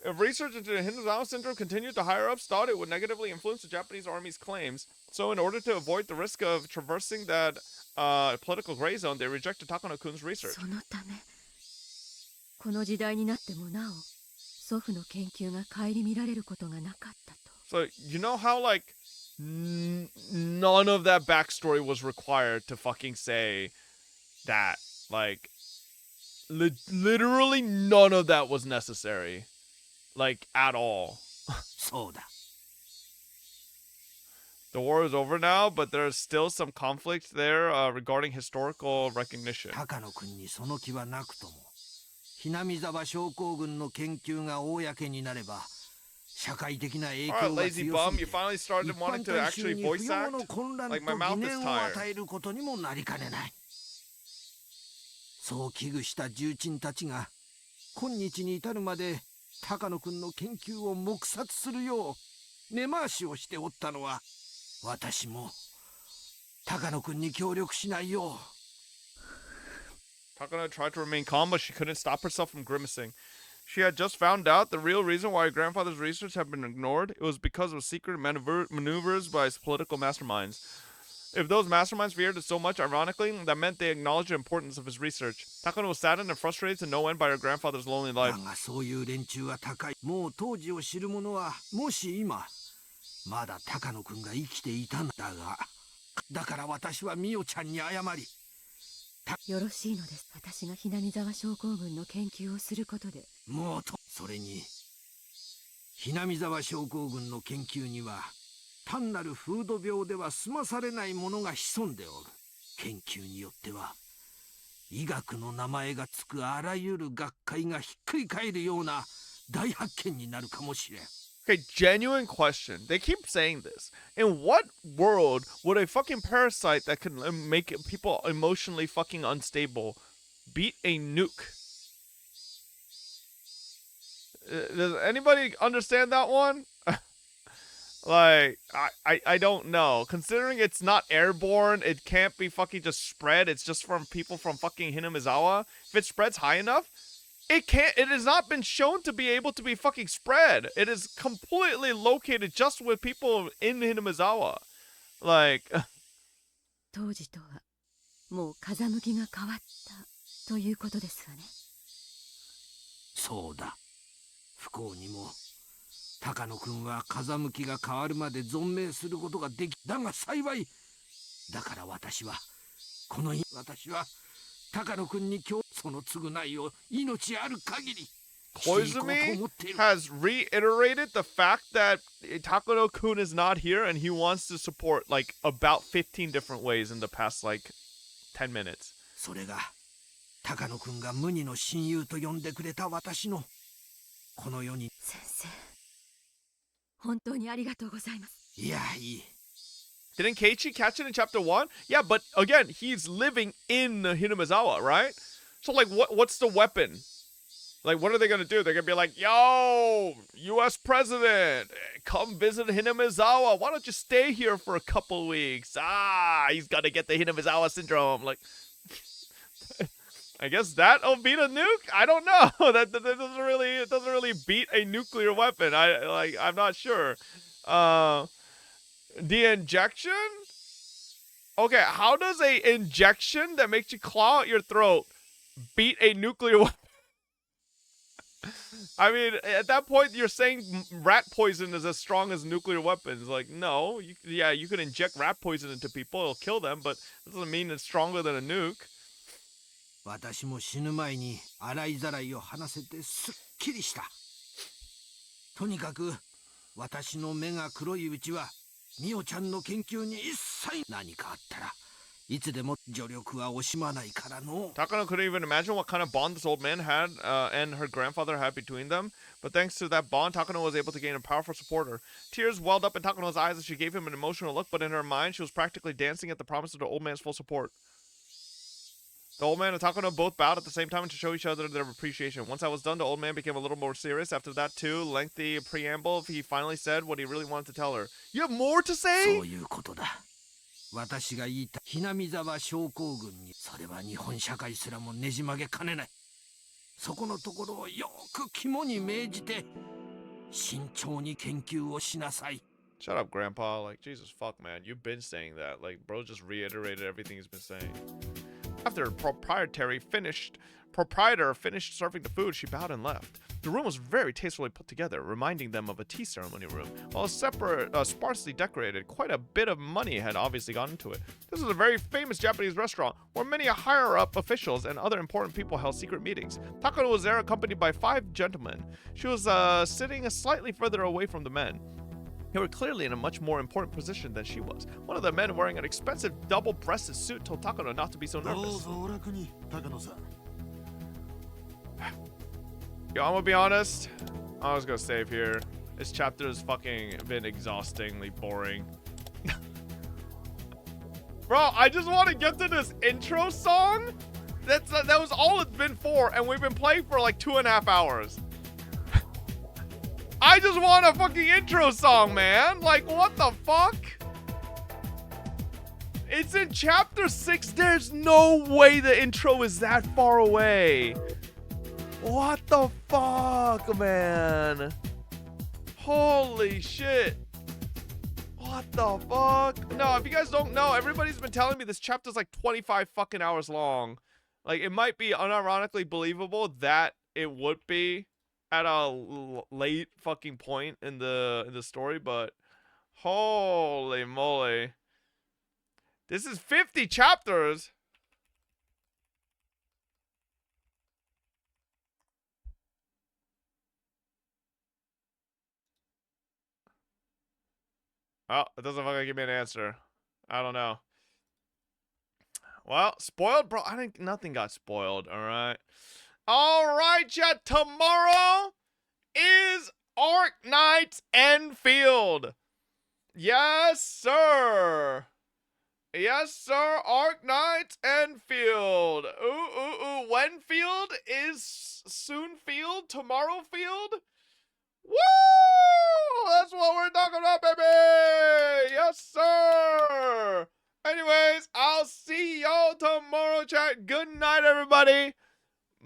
If research into the Hinamizawa syndrome continued, the higher-ups thought it would negatively influence the Japanese army's claims. So in order to avoid the risk of traversing that political gray zone, they rejected Takano-kun's research. そのため、この時代になってもなお、祖父の研究が顧みられることがなかったと。 So, you know how, like, none of that backstory was required to fucking say that. Like, literally none of that was necessary. Like, at all. そうだ。 The war is over now, but there's still some conflict there regarding historical recognition. 高野君にその気はなくとも、Hinamizawa症候群の研究が公になれば、 Alright, lazy bum, you finally started wanting to actually voice act? Like, my mouth is tired. そう危惧した重鎮たちが今日に至るまで高野君の研究を黙殺するよう根回しをしておったのは私も高野君に協力しないよう。 Takano tried to remain calm, but she couldn't stop herself from grimacing. She had just found out the real reason why her grandfather's research had been ignored. It was because of secret maneuvers by his political masterminds. If those masterminds feared it so much, ironically, that meant they acknowledged the importance of his research. Takano was saddened and frustrated to no end by her grandfather's lonely life. そういう連中は高い。もう当時を知る者は、もし今、まだ高野君が生きていたんだが、だから私はミオちゃんに謝り。 よろしいのです。私がHinamizawa症候群の研究をすることで。もうと、それに、Hinamizawa症候群の研究には、単なる風土病では済まされないものが潜んでおる。研究によっては、医学の名前がつくあらゆる学会がひっくり返るような大発見になるかもしれん。 Okay, genuine question. They keep saying this. In what world would a fucking parasite that can make people emotionally fucking unstable beat a nuke? Does anybody understand that one? Like, I don't know. Considering it's not airborne, it can't be fucking just spread. It's just from people from fucking Hinamizawa. If it spreads high enough, it has not been shown to be able to be fucking spread. It is completely located just with people in Hinamizawa. Like... 当時とはもう風向きが変わったということですわね。そうだ。不幸にも高野君は風向きが変わるまで存命することができだが幸いだから私は高野君に今日その償いを命ある限り Koizumi has reiterated the fact that Takano-kun is not here and he wants to support like about 15 different ways in the past like 10 minutes. それが高野君が無二の親友と呼んでくれた私のこの世に先生本当にありがとうございます。いやいい。 Didn't Keiichi catch it in chapter 1? Yeah, but again, he's living in Hinamizawa, right? So like what's the weapon? Like what are they gonna do? They're gonna be like, yo, US president, come visit Hinamizawa. Why don't you stay here for a couple weeks? He's gonna get the Hinamizawa syndrome. Like I guess that'll beat a nuke? I don't know. That doesn't really beat a nuclear weapon. I'm not sure. The injection? Okay, how does a injection that makes you claw out your throat beat a nuclear weapon? I mean, at that point, you're saying rat poison is as strong as nuclear weapons. Like, no. Yeah, you could inject rat poison into people. It'll kill them, but it doesn't mean it's stronger than a nuke. 私も死ぬ前に洗いざらいを話せてすっきりした。とにかく私の目が黒いうちはミオちゃんの研究に一切何かあったらいつでも助力は惜しまないからの。Takano couldn't even imagine what kind of bond this old man had and her grandfather had between them, but thanks to that bond, Takano was able to gain a powerful supporter. Tears welled up in Takano's eyes as she gave him an emotional look, but in her mind, she was practically dancing at the promise of the old man's full support. The old man and Takano both bowed at the same time to show each other their appreciation. Once that was done, the old man became a little more serious. After that, too, lengthy preamble, he finally said what he really wanted to tell her. You have more to say? そういうことだ。私が言いたひなみ沢症候群にそれは日本社会すらもねじ曲げかねない。そこのところをよく肝に銘じて慎重に研究をしなさい。Shut up, Grandpa. Like, Jesus fuck, man. You've been saying that. Like, bro just reiterated everything he's been saying. After proprietor finished serving the food, she bowed and left. The room was very tastefully put together, reminding them of a tea ceremony room. While sparsely decorated, quite a bit of money had obviously gone into it. This was a very famous Japanese restaurant where many higher-up officials and other important people held secret meetings. Takano was there accompanied by 5 gentlemen. She was sitting slightly further away from the men. They were clearly in a much more important position than she was. One of the men wearing an expensive double-breasted suit told Takano not to be so nervous. Yo, I'm gonna be honest. I was gonna save here. This chapter has fucking been exhaustingly boring. Bro, I just want to get to this intro song. That was all it's been for, and we've been playing for like 2.5 hours. I just want a fucking intro song, man. Like, what the fuck? It's in chapter 6. There's no way the intro is that far away. What the fuck, man? Holy shit. What the fuck? No, if you guys don't know, everybody's been telling me this chapter's like 25 fucking hours long. Like, it might be unironically believable that it would be at a late fucking point in the story, but holy moly. This is 50 chapters. Oh, it doesn't fucking give me an answer. I don't know. Well, spoiled, bro. I think nothing got spoiled, alright? Alright, chat. Tomorrow is Arknight's Enfield. Yes, sir. Yes, sir. Arknight's Enfield. Ooh. Whenfield is soon field. Tomorrow field. Woo! That's what we're talking about, baby. Yes, sir. Anyways, I'll see y'all tomorrow, chat. Good night, everybody.